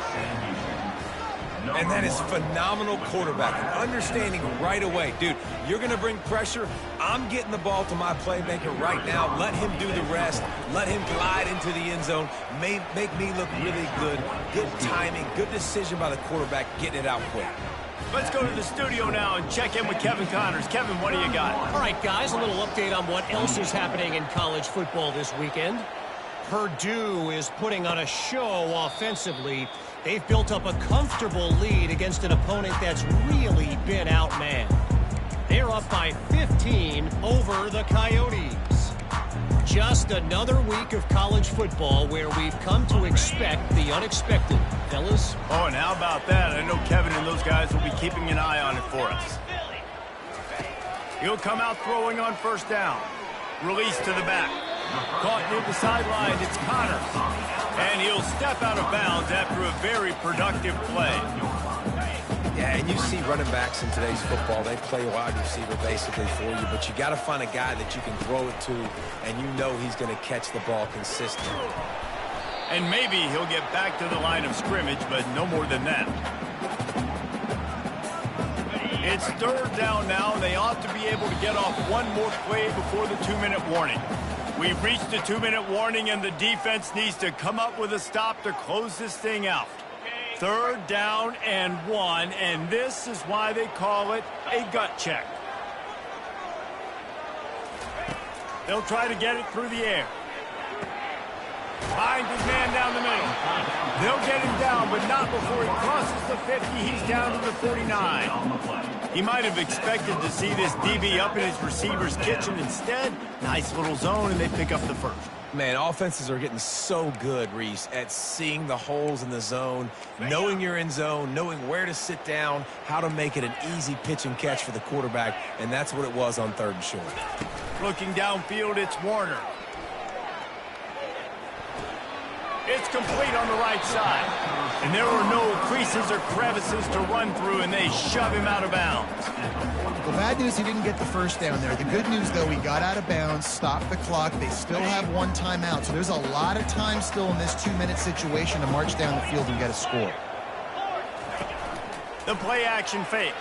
And that is phenomenal quarterbacking. Understanding right away. Dude, you're going to bring pressure. I'm getting the ball to my playmaker right now. Let him do the rest. Let him glide into the end zone. Make me look really good. Good timing. Good decision by the quarterback getting it out quick. Let's go to the studio now and check in with Kevin Connors. Kevin, what do you got? All right, guys, a little update on what else is happening in college football this weekend. Purdue is putting on a show offensively They've built up a comfortable lead against an opponent that's really been outmanned. They're up by 15 over the Coyotes. Just another week of college football where we've come to expect the unexpected. Fellas? Oh, and how about that? I know Kevin and those guys will be keeping an eye on it for us. He'll come out throwing on first down. Release to the back. Caught near the sideline, it's Connor. And he'll step out of bounds after a very productive play. Yeah, and you see running backs in today's football, they play wide receiver basically for you, but you got to find a guy that you can throw it to, and you know he's going to catch the ball consistently. And maybe he'll get back to the line of scrimmage, but no more than that. It's third down now, and they ought to be able to get off one more play before the 2-minute warning. We've reached the 2-minute warning, and the defense needs to come up with a stop to close this thing out. Third down and 1, and this is why they call it a gut check. They'll try to get it through the air. Finds his man down the middle. They'll get him down, but not before he crosses the 50. He's down to the 49. He might have expected to see this DB up in his receiver's kitchen. Instead, nice little zone, and they pick up the first. Man, offenses are getting so good, Reese, at seeing the holes in the zone, knowing you're in zone, knowing where to sit down, how to make it an easy pitch and catch for the quarterback, and that's what it was on third and short. Looking downfield, it's Warner. It's complete on the right side. And there are no creases or crevices to run through, and they shove him out of bounds. The bad news, he didn't get the first down there. The good news, though, he got out of bounds, stopped the clock. They still have one timeout, so there's a lot of time still in this 2-minute situation to march down the field and get a score. The play action fake.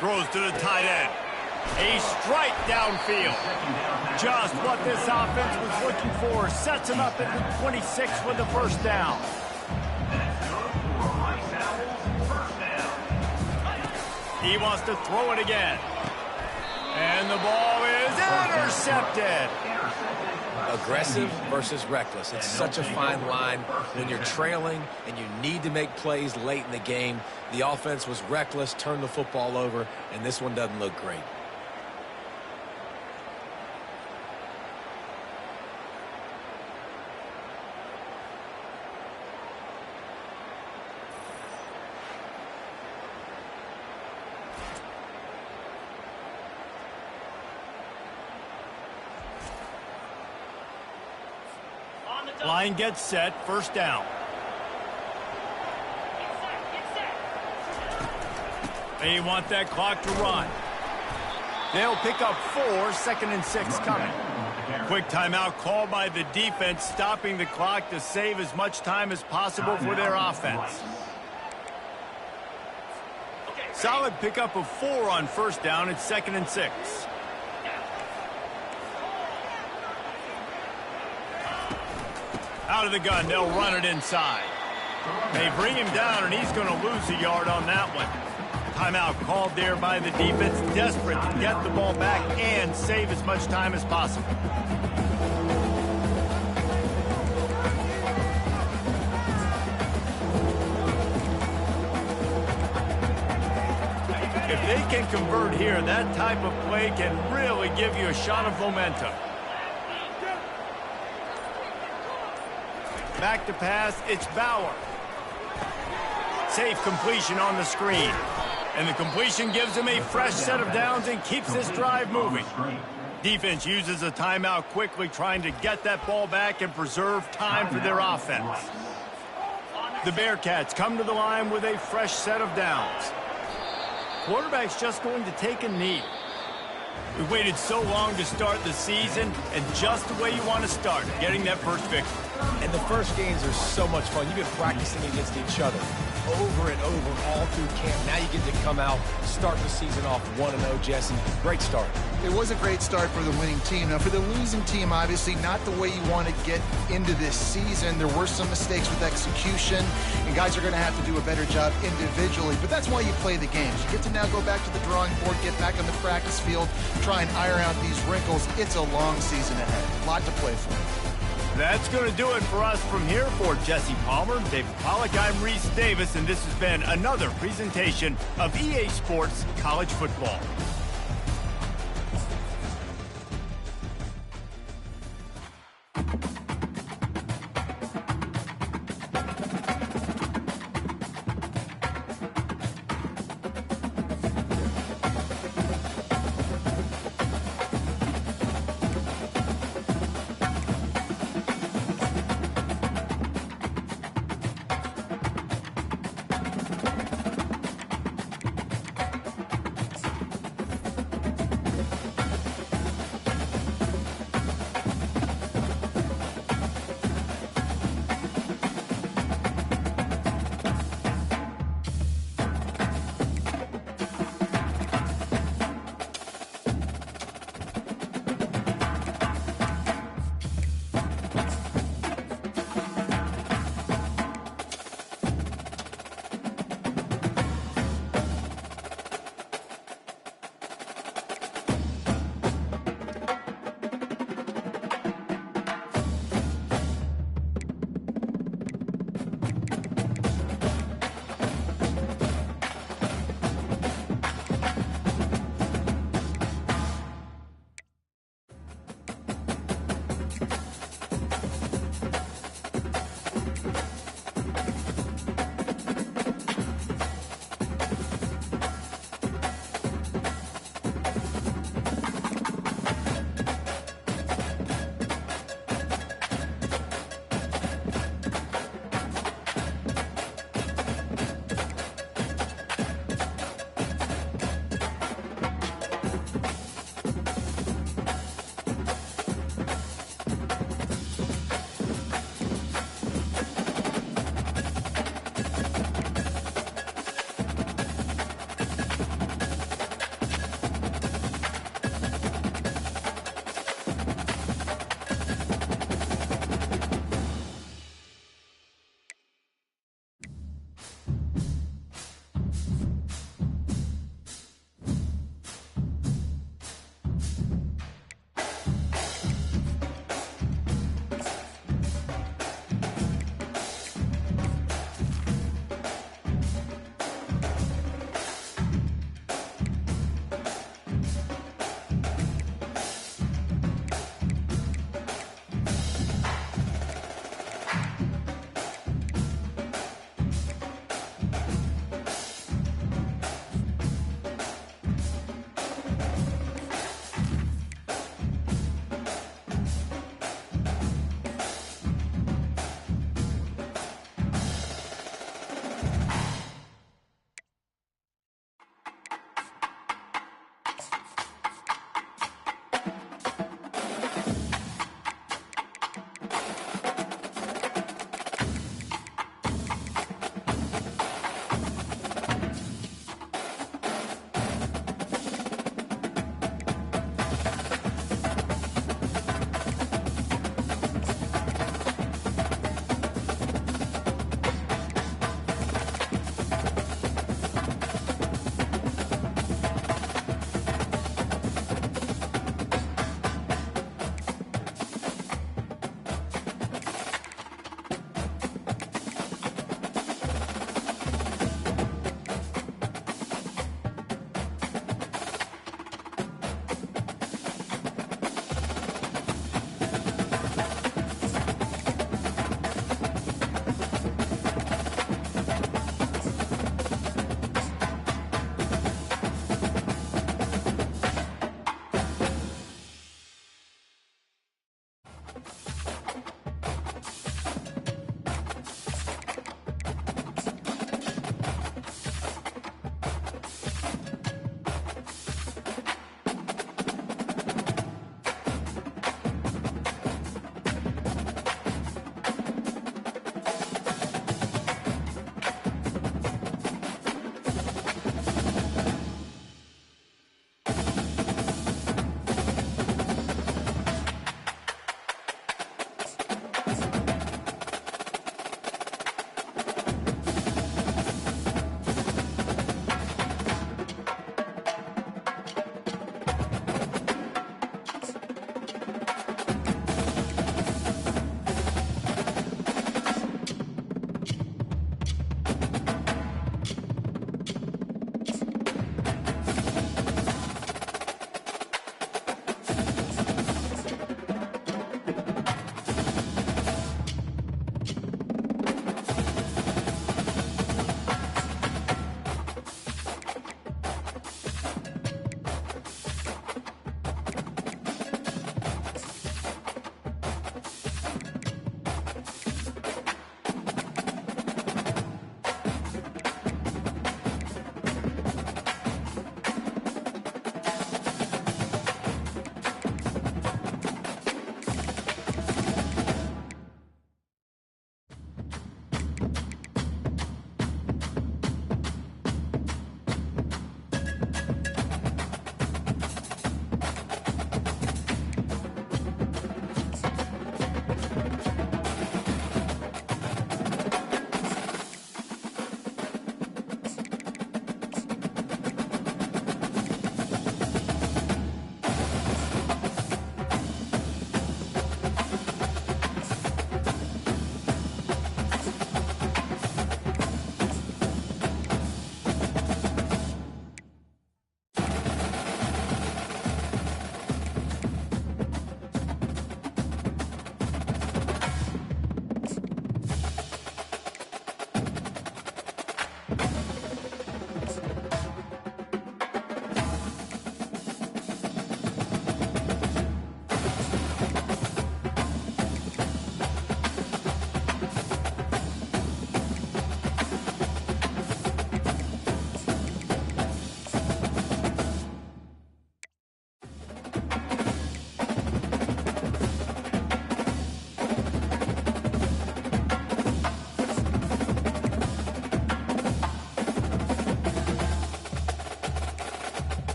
Throws to the tight end. A strike downfield. Just what this offense was looking for. Sets him up at the 26 with the first down. He wants to throw it again. And the ball is intercepted. Aggressive versus reckless. It's such a fine line when you're trailing and you need to make plays late in the game. The offense was reckless, turned the football over, and this one doesn't look great. Line gets set, first down. They want that clock to run. They'll pick up 4, 2nd and 6 coming. Quick timeout called by the defense, stopping the clock to save as much time as possible for their offense. Solid pickup of 4 on first down. It's 2nd and 6. Out of the gun, they'll run it inside. They bring him down, and he's going to lose a yard on that one. Timeout called there by the defense, desperate to get the ball back and save as much time as possible. If they can convert here, that type of play can really give you a shot of momentum. Back to pass, it's Bauer. Safe completion on the screen. And the completion gives him a fresh set of downs and keeps this drive moving. Defense uses a timeout quickly, trying to get that ball back and preserve time for their offense. The Bearcats come to the line with a fresh set of downs. Quarterback's just going to take a knee. We waited so long to start the season, and just the way you want to start, getting that first victory. And the first games are so much fun. You've been practicing against each other over and over all through camp. Now you get to come out, start the season off 1-0, Jesse. Great start. It was a great start for the winning team. Now, for the losing team, obviously not the way you want to get into this season. There were some mistakes with execution, and guys are going to have to do a better job individually. But that's why you play the games. You get to now go back to the drawing board, get back on the practice field, try and iron out these wrinkles. It's a long season ahead. A lot to play for. That's going to do it for us from here. For Jesse Palmer, David Pollack, I'm Reese Davis, and this has been another presentation of EA Sports College Football.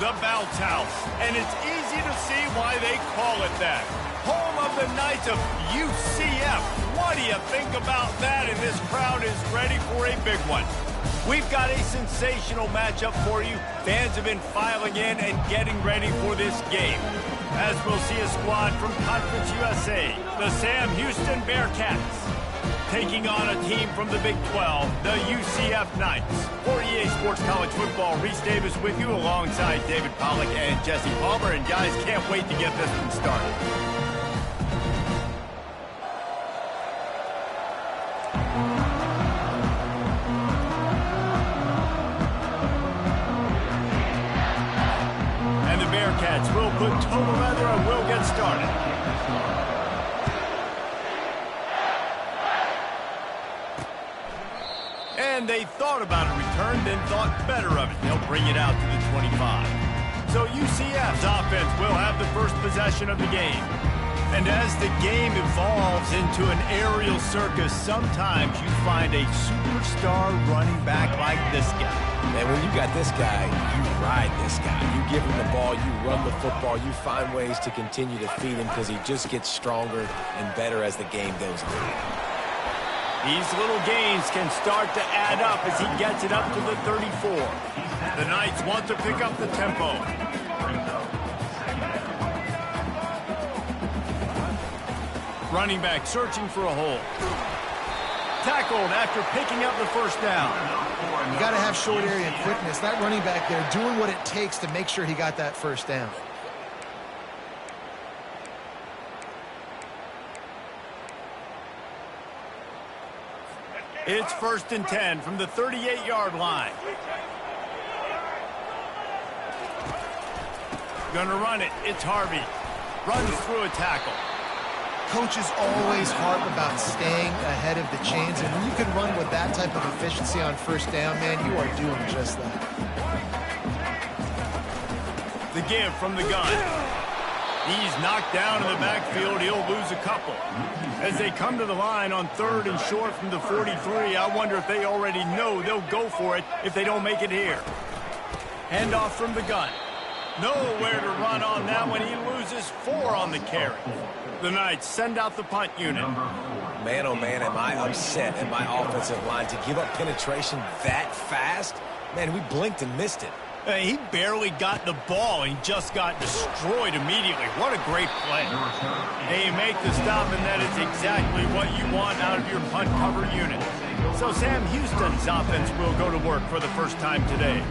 the Bounce House, and it's easy to see why they call it that. Home of the Knights of UCF. What do you think about that? And this crowd is ready for a big one. We've got a sensational matchup for you. Fans have been filing in and getting ready for this game. As we'll see a squad from Conference USA, the Sam Houston Bearcats, taking on a team from the Big 12, the UCF Knights. For EA Sports College Football, Reese Davis with you alongside David Pollack and Jesse Palmer. And guys, can't wait to get this one started. And the Bearcats will put total leather and we'll get started. And they thought about a return, then thought better of it. They'll bring it out to the 25. So UCF's offense will have the first possession of the game. And as the game evolves into an aerial circus, sometimes you find a superstar running back like this guy. And when you got this guy, you ride this guy. You give him the ball, you run the football, you find ways to continue to feed him because he just gets stronger and better as the game goes on. These little gains can start to add up as he gets it up to the 34. The Knights want to pick up the tempo. Running back searching for a hole. Tackled after picking up the first down. You got to have short area quickness. That running back there doing what it takes to make sure he got that first down. It's 1st and 10 from the 38-yard line. Gonna run it. It's Harvey. Runs through a tackle. Coaches always harp about staying ahead of the chains, and when you can run with that type of efficiency on first down, man, you are doing just that. The give from the gun. He's knocked down in the backfield. He'll lose a couple. As they come to the line on 3rd and short from the 43, I wonder if they already know they'll go for it if they don't make it here. Handoff from the gun. Nowhere to run on that one. He loses 4 on the carry. The Knights send out the punt unit. Man, oh man, am I upset at my offensive line to give up penetration that fast? Man, we blinked and missed it. He barely got the ball. He just got destroyed immediately. What a great play. They make the stop, and that is exactly what you want out of your punt cover unit. So Sam Houston's offense will go to work for the first time today.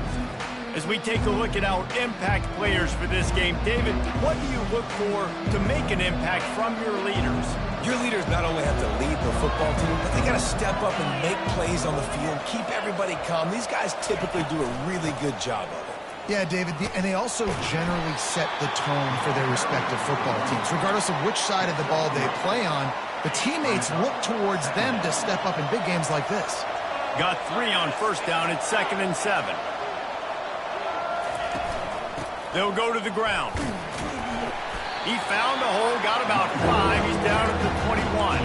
As we take a look at our impact players for this game, David, what do you look for to make an impact from your leaders? Your leaders not only have to lead the football team, but they got to step up and make plays on the field, keep everybody calm. These guys typically do a really good job of it. Yeah, David, and they also generally set the tone for their respective football teams. Regardless of which side of the ball they play on, the teammates look towards them to step up in big games like this. Got 3 on first down. It's 2nd and 7. They'll go to the ground. He found a hole, got about 5. He's down at the 21.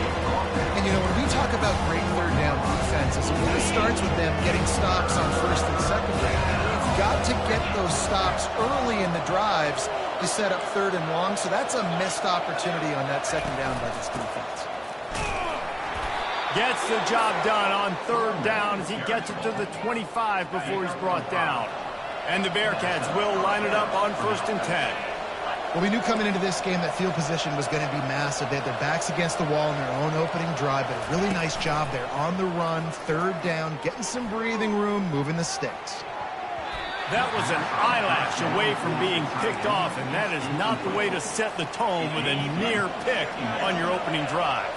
And, you know, when we talk about great third down defenses, it really starts with them getting stops on 1st and 2nd down. You've got to get those stops early in the drives to set up 3rd and long, so that's a missed opportunity on that 2nd down by this defense. Gets the job done on 3rd down as he gets it to the 25 before he's brought down. And the Bearcats will line it up on 1st and 10. Well, we knew coming into this game that field position was going to be massive. They had their backs against the wall in their own opening drive, but a really nice job there on the run, 3rd down, getting some breathing room, moving the sticks. That was an eyelash away from being picked off, and that is not the way to set the tone with a near pick on your opening drive.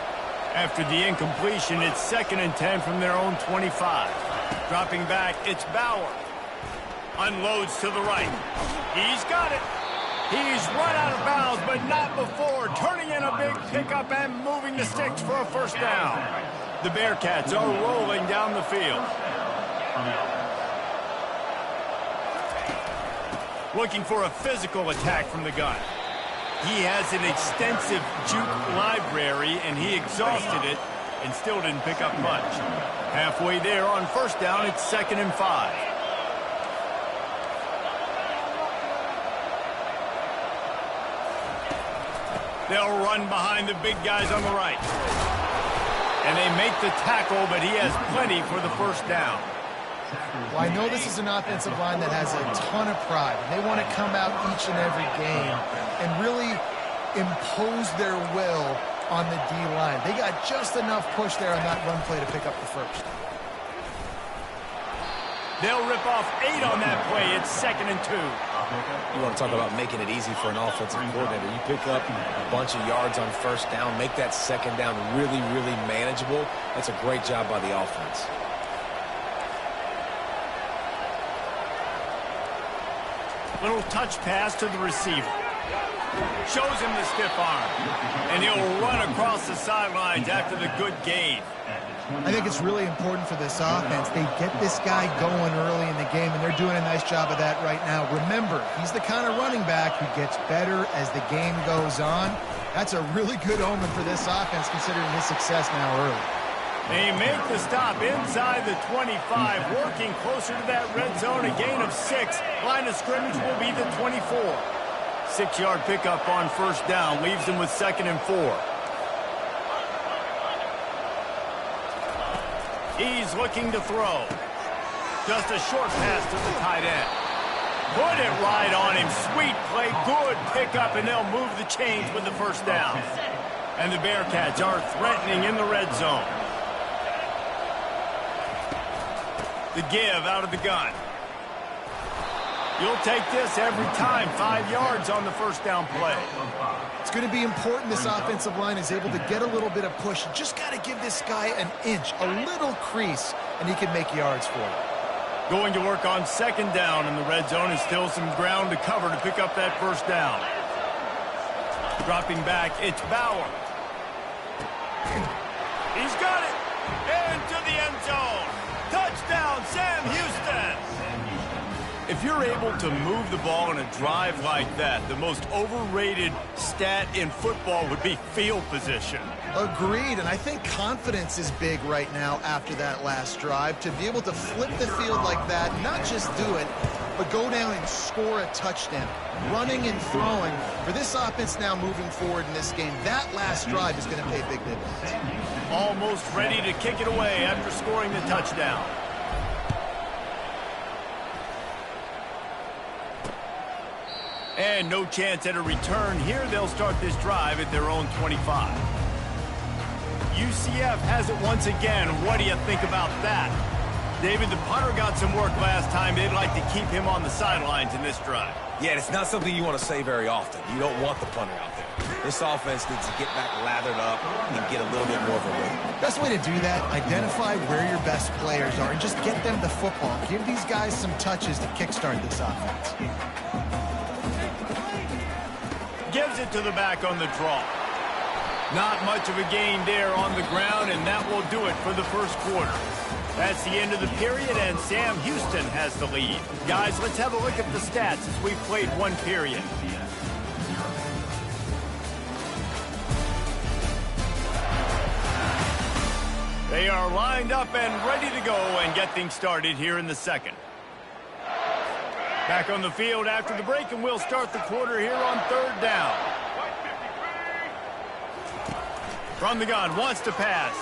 After the incompletion, it's 2nd and 10 from their own 25. Dropping back, it's Bauer. Unloads to the right. He's got it. He's run out of bounds, but not before. Turning in a big pickup and moving the sticks for a 1st down. The Bearcats are rolling down the field. Looking for a physical attack from the gun. He has an extensive juke library, and he exhausted it and still didn't pick up much. Halfway there on 1st down, it's 2nd and 5. They'll run behind the big guys on the right. And they make the tackle, but he has plenty for the first down. Well, I know this is an offensive line that has a ton of pride. They want to come out each and every game and really impose their will on the D-line. They got just enough push there on that run play to pick up the first. They'll rip off 8 on that play. It's 2nd and 2. You want to talk about making it easy for an offensive coordinator. You pick up a bunch of yards on first down, make that second down really, really manageable. That's a great job by the offense. Little touch pass to the receiver. Shows him the stiff arm. And he'll run across the sidelines after the good gain. I think it's really important for this offense. They get this guy going early in the game, and they're doing a nice job of that right now. Remember, he's the kind of running back who gets better as the game goes on. That's a really good omen for this offense, considering his success now early. They make the stop inside the 25, working closer to that red zone, a gain of 6. Line of scrimmage will be the 24. 6-yard pickup on first down, leaves them with 2nd and 4. He's looking to throw. Just a short pass to the tight end. Put it right on him. Sweet play, good pickup, and they'll move the chains with the first down. And the Bearcats are threatening in the red zone. The give out of the gun. You'll take this every time. 5 yards on the first down play. It's going to be important this offensive line is able to get a little bit of push. You just got to give this guy an inch, a little crease, and he can make yards for you. Going to work on 2nd down in the red zone, and still some ground to cover to pick up that first down. Dropping back, it's Bauer. He's got it. Into the end zone. Touchdown, Sam Houston. If you're able to move the ball in a drive like that, the most overrated stat in football would be field position. Agreed, and I think confidence is big right now after that last drive. To be able to flip the field like that, not just do it, but go down and score a touchdown. Running and throwing. For this offense now moving forward in this game, that last drive is going to pay big dividends. Almost ready to kick it away after scoring the touchdown. And no chance at a return here. They'll start this drive at their own 25. UCF has it once again. What do you think about that? David, the punter got some work last time. They'd like to keep him on the sidelines in this drive. Yeah, it's not something you want to say very often. You don't want the punter out there. This offense needs to get back lathered up and get a little bit more of a rhythm. Best way to do that, identify where your best players are and just get them the football. Give these guys some touches to kickstart this offense. Gives it to the back on the draw. Not much of a gain there on the ground, and that will do it for the first quarter. That's the end of the period, and Sam Houston has the lead. Guys, let's have a look at the stats as we've played one period. They are lined up and ready to go and get things started here in the second. Back on the field after the break, and we'll start the quarter here on 3rd down. From the gun, wants to pass.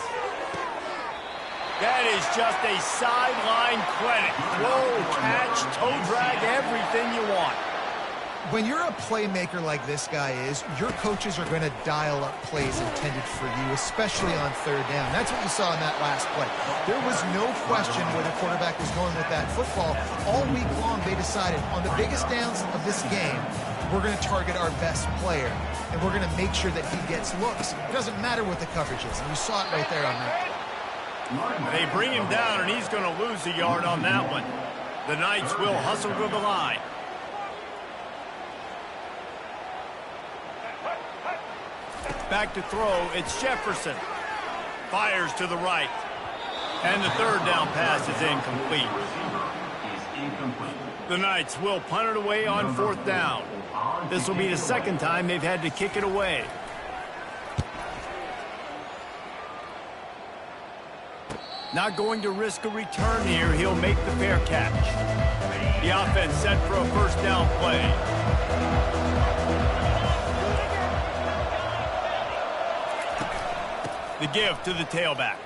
That is just a sideline credit. Throw, catch, toe drag, everything you want. When you're a playmaker like this guy is, your coaches are going to dial up plays intended for you, especially on 3rd down. That's what you saw in that last play. There was no question where the quarterback was going with that football. All week long, they decided on the biggest downs of this game, we're going to target our best player, and we're going to make sure that he gets looks. It doesn't matter what the coverage is, and you saw it right there on that play. They bring him down, and he's going to lose a yard on that one. The Knights will hustle to the line. Back to throw, it's Jefferson. Fires to the right. And the 3rd down pass is incomplete. The Knights will punt it away on 4th down. This will be the 2nd time they've had to kick it away. Not going to risk a return here. He'll make the fair catch. The offense set for a 1st down play. The give to the tailback.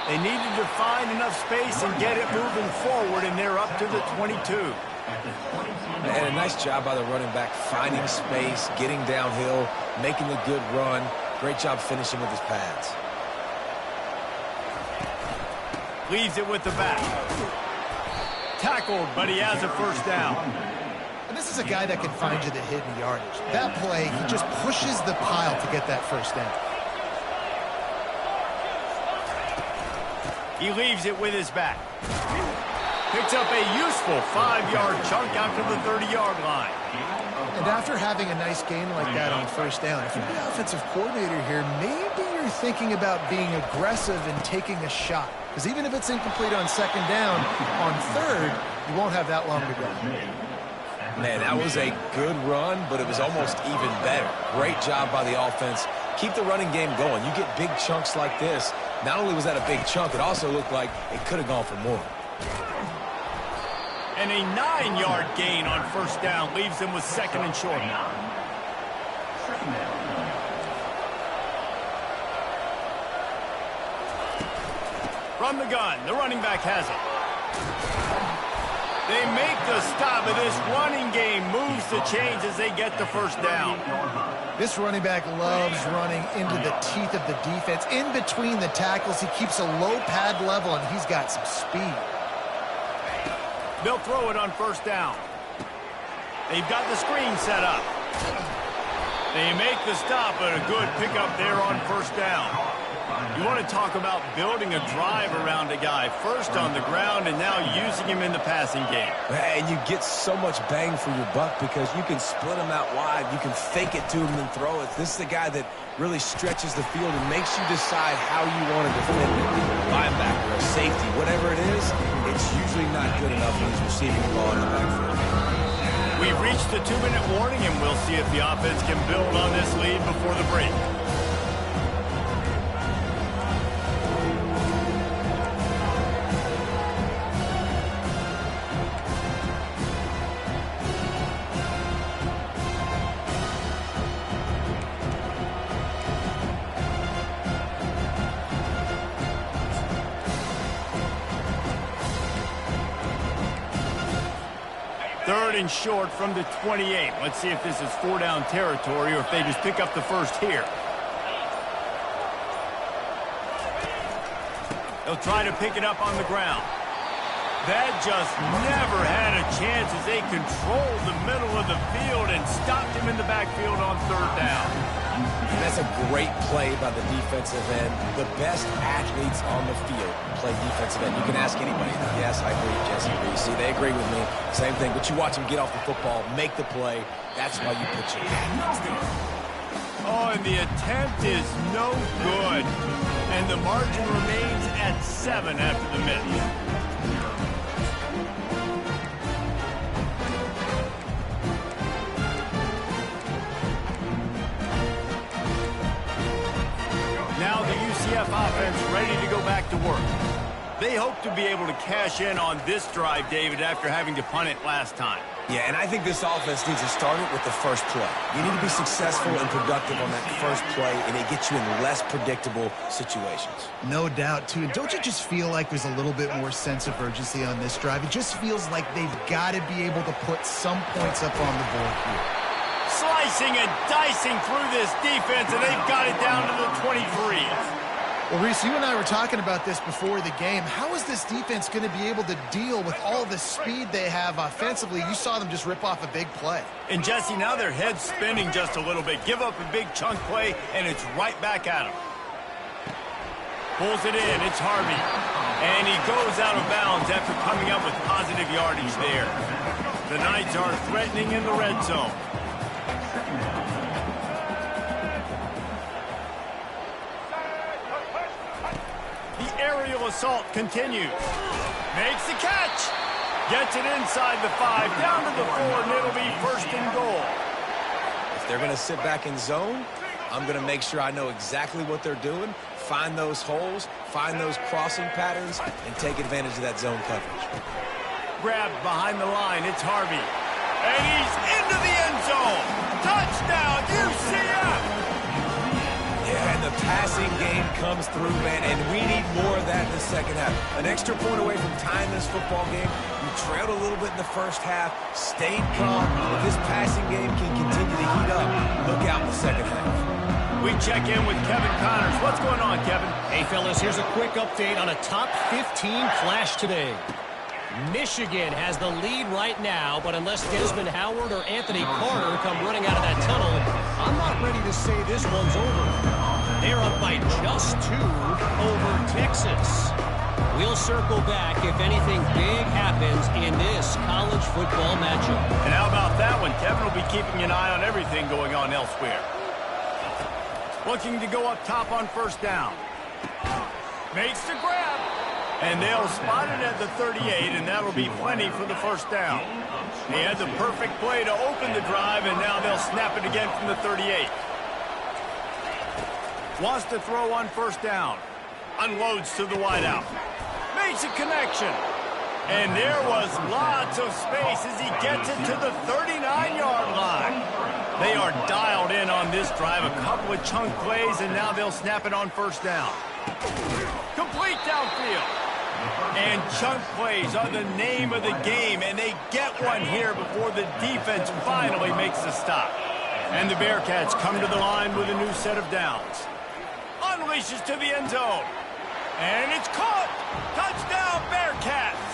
They needed to find enough space and get it moving forward, and they're up to the 22. And a nice job by the running back, finding space, getting downhill, making a good run. Great job finishing with his pads. Leaves it with the back. Tackled, but he has a first down. And this is a guy that can find you the hidden yardage. That play, he just pushes the pile to get that first down. He leaves it with his back. Picks up a useful 5-yard chunk out to the 30-yard line. And after having a nice gain like that on first down, if you're the offensive coordinator here, maybe you're thinking about being aggressive and taking a shot. Because even if it's incomplete on second down, on third, you won't have that long to go. Man, that was a good run, but it was almost even better. Great job by the offense. Keep the running game going. You get big chunks like this. Not only was that a big chunk, it also looked like it could have gone for more. And a 9-yard gain on first down leaves them with second and short. From the gun, the running back has it. They make the stop, but this running game moves the chains as they get the first down. This running back loves running into the teeth of the defense. In between the tackles, he keeps a low pad level, and he's got some speed. They'll throw it on first down. They've got the screen set up. They make the stop, but a good pickup there on first down. You want to talk about building a drive around a guy. First on the ground and now using him in the passing game. And you get so much bang for your buck because you can split him out wide. You can fake it to him and throw it. This is the guy that really stretches the field and makes you decide how you want to defend it. Linebacker or safety, whatever it is, it's usually not good enough when he's receiving the ball in the backfield. We've reached the 2-minute warning, and we'll see if the offense can build on this lead before the break. Third and short from the 28. Let's see if this is 4-down territory or if they just pick up the first here. They'll try to pick it up on the ground. That just never had a chance as they controlled the middle of the field and stopped him in the backfield on third down. And that's a great play by the defensive end. The best athletes on the field play defensive end. You can ask anybody. Yes, I agree, Jesse Reese. See, they agree with me. Same thing. But you watch them get off the football, make the play. That's why you put your athletes there. Oh, and the attempt is no good. And the margin remains at 7 after the miss. Now the UCF offense ready to go back to work. They hope to be able to cash in on this drive, David, after having to punt it last time. Yeah, and I think this offense needs to start it with the first play. You need to be successful and productive on that first play, and it gets you in less predictable situations. No doubt, too. And don't you just feel like there's a little bit more sense of urgency on this drive? It just feels like they've got to be able to put some points up on the board here. Slicing and dicing through this defense, and they've got it down to the 23. Well, Reese, you and I were talking about this before the game. How is this defense going to be able to deal with all the speed they have offensively? You saw them just rip off a big play. And, Jesse, now their head's spinning just a little bit. Give up a big chunk play, and it's right back at them. Pulls it in. It's Harvey. And he goes out of bounds after coming up with positive yardage there. The Knights are threatening in the red zone. Aerial assault continues. Makes the catch. Gets it inside the 5, down to the 4, and it'll be first and goal. If they're going to sit back in zone, I'm going to make sure I know exactly what they're doing, find those holes, find those crossing patterns, and take advantage of that zone coverage. Grabbed behind the line. It's Harvey. And he's into the end zone. Touchdown, UCF! the passing game comes through, man, and we need more of that in the second half. An extra point away from tying this football game. We trailed a little bit in the first half, stayed calm. If this passing game can continue to heat up, look out in the second half. We check in with Kevin Connors. What's going on, Kevin? Hey, fellas, here's a quick update on a top 15 clash today. Michigan has the lead right now, but unless Desmond Howard or Anthony Carter come running out of that tunnel, I'm not ready to say this one's over. They're up by just 2 over Texas. We'll circle back if anything big happens in this college football matchup. And how about that one? Kevin will be keeping an eye on everything going on elsewhere. Looking to go up top on first down. Makes the grab. And they'll spot it at the 38, and that'll be plenty for the first down. They had the perfect play to open the drive, and now they'll snap it again from the 38. Wants to throw on first down. Unloads to the wideout. Makes a connection. And there was lots of space as he gets it to the 39-yard line. They are dialed in on this drive. A couple of chunk plays, and now they'll snap it on first down. Complete downfield. And chunk plays are the name of the game, and they get one here before the defense finally makes the stop. And the Bearcats come to the line with a new set of downs. Unleashes to the end zone. And it's caught. Touchdown, Bearcats.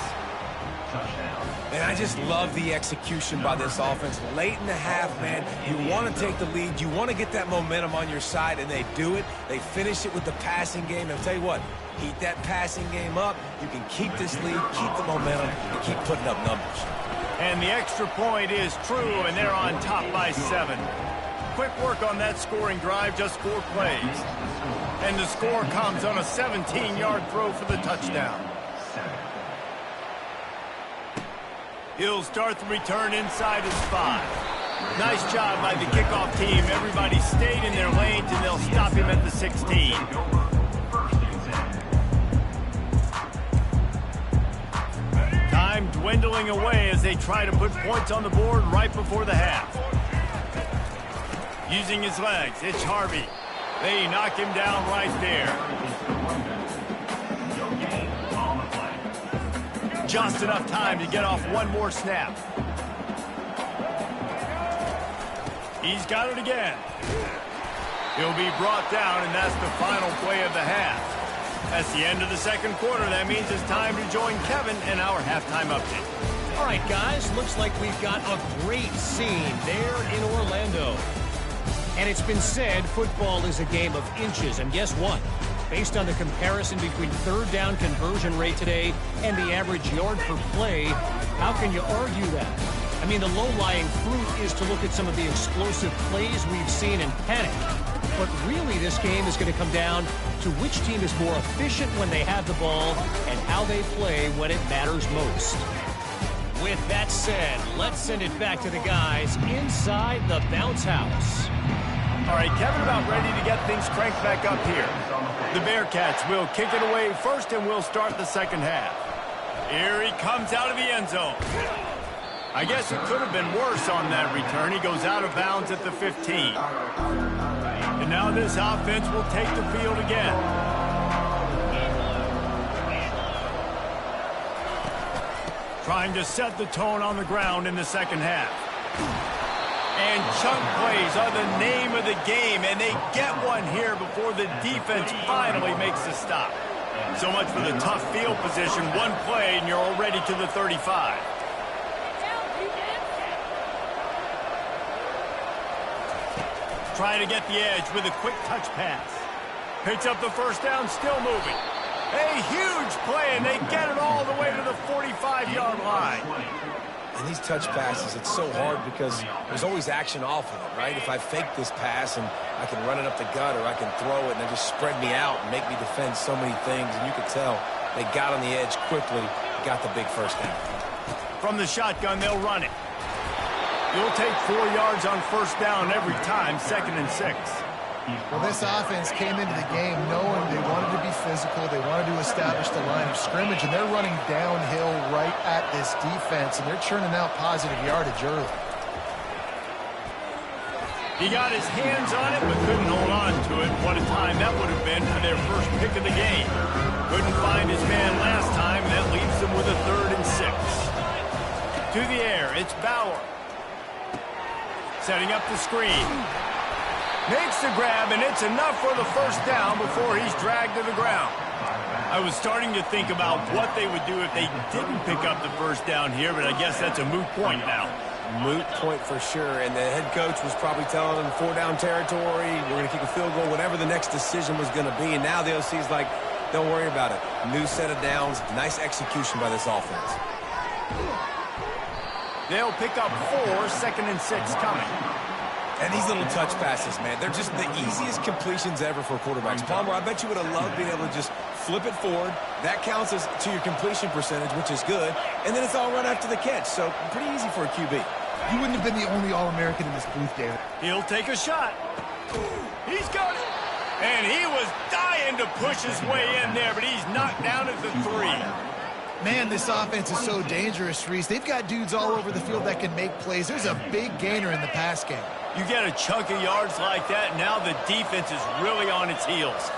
And I just love the execution by this offense. Late in the half, man, you want to take the lead. You want to get that momentum on your side, and they do it. They finish it with the passing game. And I'll tell you what, heat that passing game up. You can keep this lead, keep the momentum, and keep putting up numbers. And the extra point is true, and they're on top by 7. Quick work on that scoring drive, just 4 plays. And the score comes on a 17-yard throw for the touchdown. He'll start the return inside his 5. Nice job by the kickoff team. Everybody stayed in their lanes, and they'll stop him at the 16. Time dwindling away as they try to put points on the board right before the half. Using his legs, it's Harvey. They knock him down right there. Just enough time to get off one more snap. He's got it again. He'll be brought down, and that's the final play of the half. That's the end of the second quarter. That means it's time to join Kevin in our halftime update. All right, guys, looks like we've got a great scene there in Orlando. And it's been said football is a game of inches, and guess what? Based on the comparison between third down conversion rate today and the average yard per play, how can you argue that? I mean, the low-lying fruit is to look at some of the explosive plays we've seen and panic. But really, this game is going to come down to which team is more efficient when they have the ball and how they play when it matters most. With that said, let's send it back to the guys inside the bounce house. All right, Kevin about ready to get things cranked back up here. The Bearcats will kick it away first, and we'll start the second half. Here he comes out of the end zone. I guess it could have been worse on that return. He goes out of bounds at the 15. And now this offense will take the field again. Trying to set the tone on the ground in the second half. And chunk plays are the name of the game, and they get one here before the defense finally makes the stop. So much for the tough field position. One play, and you're already to the 35. Trying to get the edge with a quick touch pass. Picks up the first down, still moving. A huge play, and they get it all the way to the 45-yard line. And these touch passes, it's so hard because there's always action off of it, right? If I fake this pass and I can run it up the gut or I can throw it and they just spread me out and make me defend so many things, and you could tell they got on the edge quickly, got the big first down. From the shotgun, they'll run it. You'll take 4 yards on first down every time, 2nd and 6. Well, this offense came into the game knowing they wanted to be physical, they wanted to establish the line of scrimmage, and they're running downhill right at this defense, and they're churning out positive yardage early. He got his hands on it, but couldn't hold on to it. What a time that would have been for their first pick of the game. Couldn't find his man last time, and that leaves them with a 3rd and 6. To the air, it's Bauer. Setting up the screen. Makes the grab, and it's enough for the first down before he's dragged to the ground. I was starting to think about what they would do if they didn't pick up the first down here, but I guess that's a moot point now. Moot point for sure, and the head coach was probably telling them 4-down territory, we're going to kick a field goal, whatever the next decision was going to be, and now the OC's like, don't worry about it. New set of downs, nice execution by this offense. They'll pick up 4, 2nd and 6 coming. And these little touch passes, man, they're just the easiest completions ever for quarterbacks. Palmer, I bet you would have loved being able to just flip it forward. That counts as to your completion percentage, which is good. And then it's all run after the catch, so pretty easy for a QB. You wouldn't have been the only All-American in this booth, David. He'll take a shot. He's got it. And he was dying to push his way in there, but he's knocked down at the 3. Man, this offense is so dangerous, Reese. They've got dudes all over the field that can make plays. There's a big gainer in the pass game. You get a chunk of yards like that, now the defense is really on its heels.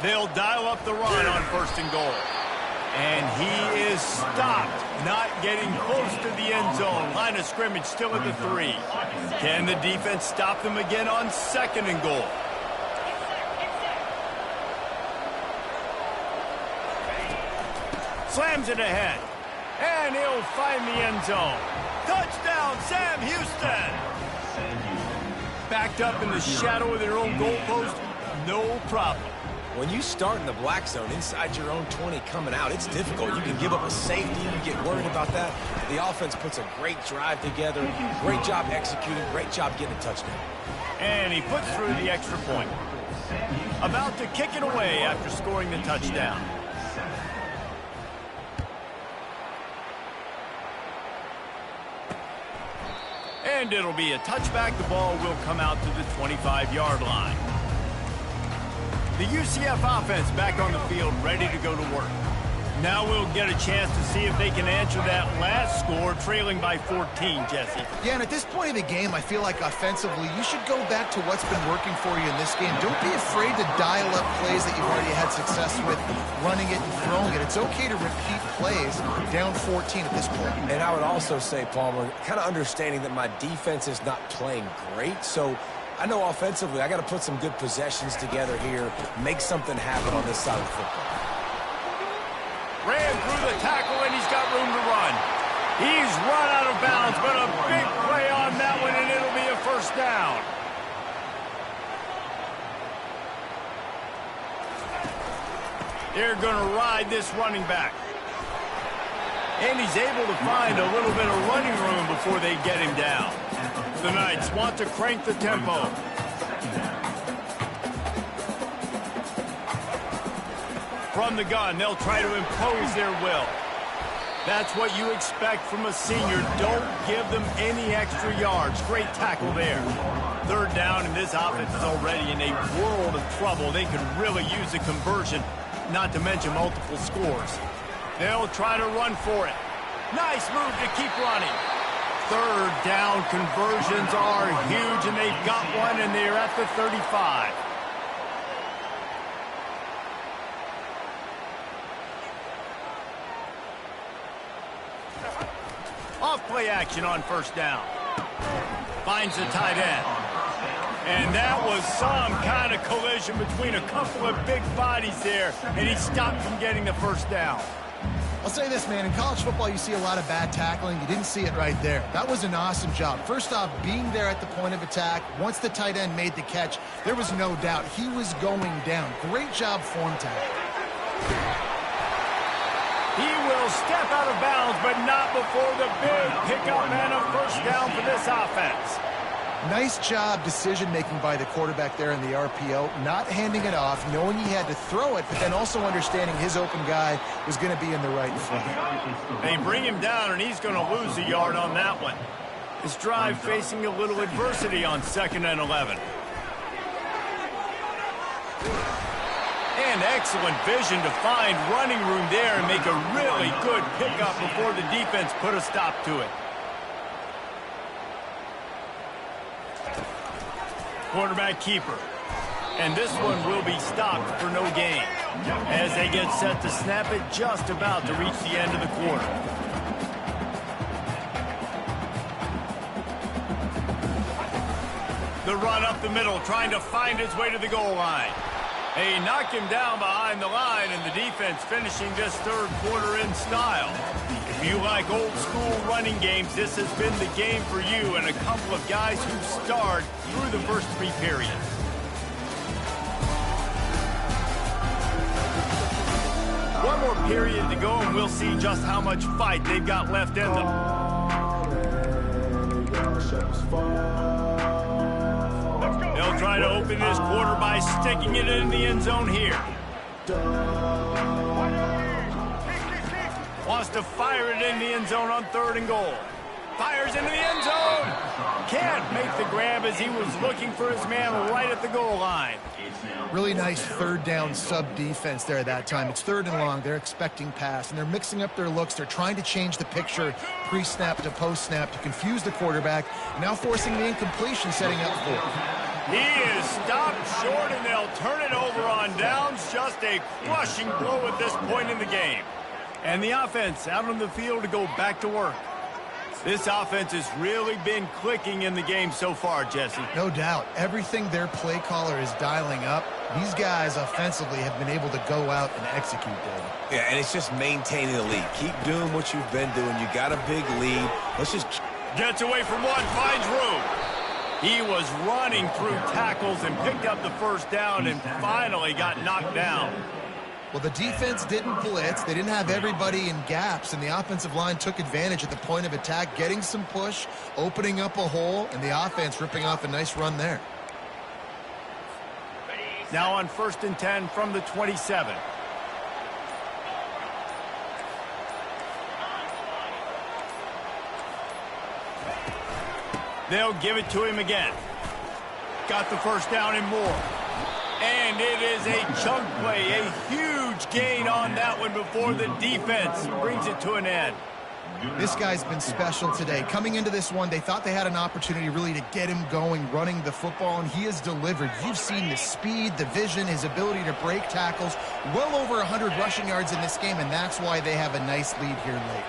They'll dial up the run on 1st and goal. And he is stopped, not getting close to the end zone. Line of scrimmage still at the 3. Can the defense stop them again on 2nd and goal? Slams it ahead. And he'll find the end zone. Touchdown, Sam Houston! Backed up in the shadow of their own goalpost, no problem. When you start in the black zone inside your own 20 coming out, it's difficult. You can give up a safety. You get worried about that. The offense puts a great drive together. Great job executing. Great job getting a touchdown. And he puts through the extra point. About to kick it away after scoring the touchdown. And it'll be a touchback. The ball will come out to the 25-yard line. The UCF offense back on the field, ready to go to work. Now we'll get a chance to see if they can answer that last score, trailing by 14, Jesse. Yeah, and at this point of the game, I feel like offensively, you should go back to what's been working for you in this game. Don't be afraid to dial up plays that you've already had success with, running it and throwing it. It's okay to repeat plays down 14 at this point. And I would also say, Palmer, kind of understanding that my defense is not playing great, so I know offensively I got to put some good possessions together here, make something happen on this side of the football. Ran through the tackle, and he's got room to run. He's run out of bounds, but a big play on that one, and it'll be a first down. They're going to ride this running back. And he's able to find a little bit of running room before they get him down. The Knights want to crank the tempo. From the gun, they'll try to impose their will. That's what you expect from a senior. Don't give them any extra yards. Great tackle there. 3rd down, and this offense is already in a world of trouble. They could really use a conversion, not to mention multiple scores. They'll try to run for it. Nice move to keep running. 3rd down conversions are huge, and they've got one, and they're at the 35. Off play action on 1st down. Finds the tight end. And that was some kind of collision between a couple of big bodies there, and he stopped from getting the 1st down. I'll say this, man. In college football, you see a lot of bad tackling. You didn't see it right there. That was an awesome job. First off, being there at the point of attack. Once the tight end made the catch, there was no doubt he was going down. Great job form tackle. He will step out of bounds, but not before the big pickup and a first down for this offense. Nice job decision-making by the quarterback there in the RPO, not handing it off, knowing he had to throw it, but then also understanding his open guy was going to be in the right front. They bring him down, and he's going to lose a yard on that one. This drive facing a little adversity on 2nd and 11. And excellent vision to find running room there and make a really good pickup before the defense put a stop to it. Quarterback keeper. And this one will be stopped for no gain as they get set to snap it just about to reach the end of the quarter. The run up the middle, trying to find his way to the goal line. They knock him down behind the line, and the defense finishing this third quarter in style. If you like old school running games, this has been the game for you and a couple of guys who starred through the first three periods. One more period to go, and we'll see just how much fight they've got left in them. They'll try to open this quarter by sticking it in the end zone here. Wants to fire it in the end zone on 3rd and goal. Fires into the end zone. Can't make the grab as he was looking for his man right at the goal line. Really nice 3rd down sub-defense there at that time. It's 3rd and long. They're expecting pass, and they're mixing up their looks. They're trying to change the picture pre-snap to post-snap to confuse the quarterback, now forcing the incompletion, setting up for it. He is stopped short, and they'll turn it over on downs. Just a crushing blow at this point in the game. And the offense out on the field to go back to work. This offense has really been clicking in the game so far, Jesse. No doubt. Everything their play caller is dialing up, these guys offensively have been able to go out and execute, David. Yeah, and it's just maintaining the lead. Keep doing what you've been doing. You got a big lead. Let's just... Gets away from one, finds room. He was running through tackles and picked up the first down and finally got knocked down. Well, the defense didn't blitz. They didn't have everybody in gaps, and the offensive line took advantage at the point of attack, getting some push, opening up a hole, and the offense ripping off a nice run there. Now on 1st and 10 from the 27. They'll give it to him again. Got the first down and more. And it is a chunk play, a huge gain on that one before the defense brings it to an end. This guy's been special today. Coming into this one, they thought they had an opportunity really to get him going, running the football, and he has delivered. You've seen the speed, the vision, his ability to break tackles. Well over 100 rushing yards in this game, and that's why they have a nice lead here late.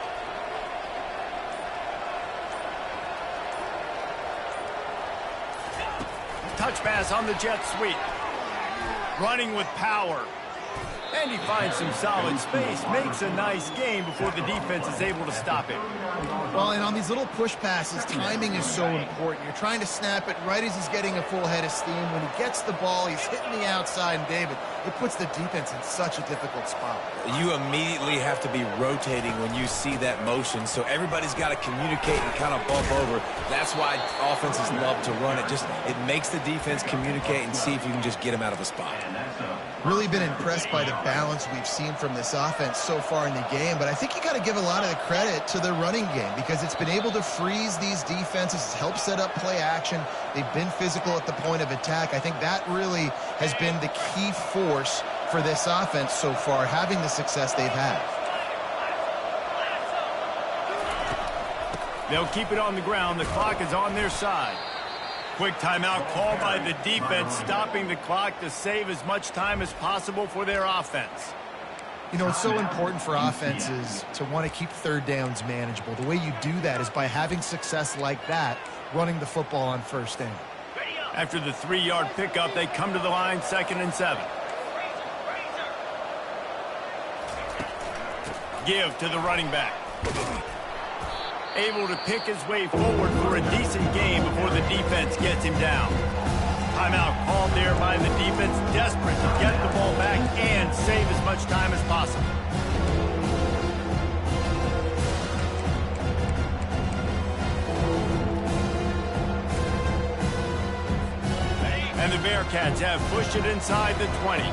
Touch pass on the jet sweep. Running with power. And he finds some solid space, makes a nice gain before the defense is able to stop him. Well, and on these little push passes, timing is so important. You're trying to snap it right as he's getting a full head of steam. When he gets the ball, he's hitting the outside, and David, it puts the defense in such a difficult spot. You immediately have to be rotating when you see that motion, so everybody's got to communicate and kind of bump over. That's why offenses love to run it. It makes the defense communicate and see if you can just get them out of a spot. Really been impressed by the balance we've seen from this offense so far in the game, but I think you got to give a lot of the credit to the running game because it's been able to freeze these defenses, help set up play action. They've been physical at the point of attack. I think that really has been the key force for this offense so far, having the success they've had. They'll keep it on the ground. The clock is on their side. Quick timeout called by the defense, stopping the clock to save as much time as possible for their offense. You know, it's so important for offenses to want to keep third downs manageable. The way you do that is by having success like that, running the football on first down. After the 3-yard pickup, they come to the line, 2nd and 7. Give to the running back. Able to pick his way forward for a decent game before the defense gets him down. Timeout called there by the defense, desperate to get the ball back and save as much time as possible. And the Bearcats have pushed it inside the 20.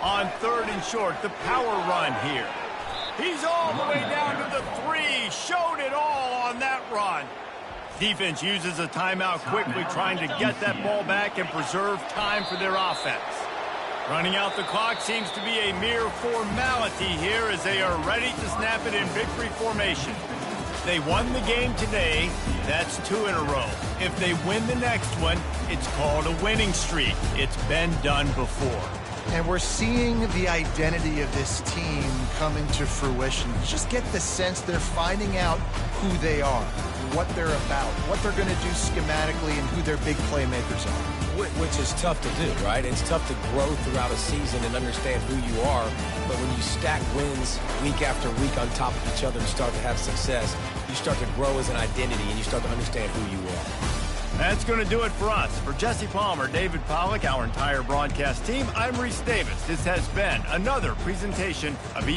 On 3rd and short, the power run here. He's all the way down to the 3. Showed it all on that run. Defense uses a timeout quickly, trying to get that ball back and preserve time for their offense. Running out the clock seems to be a mere formality here as they are ready to snap it in victory formation. They won the game today. That's 2 in a row. If they win the next one, it's called a winning streak. It's been done before. And we're seeing the identity of this team come into fruition. Just get the sense they're finding out who they are, what they're about, what they're going to do schematically, and who their big playmakers are. Which is tough to do, right? It's tough to grow throughout a season and understand who you are. But when you stack wins week after week on top of each other and start to have success, you start to grow as an identity and you start to understand who you are. That's going to do it for us. For Jesse Palmer, David Pollack, our entire broadcast team, I'm Reese Davis. This has been another presentation of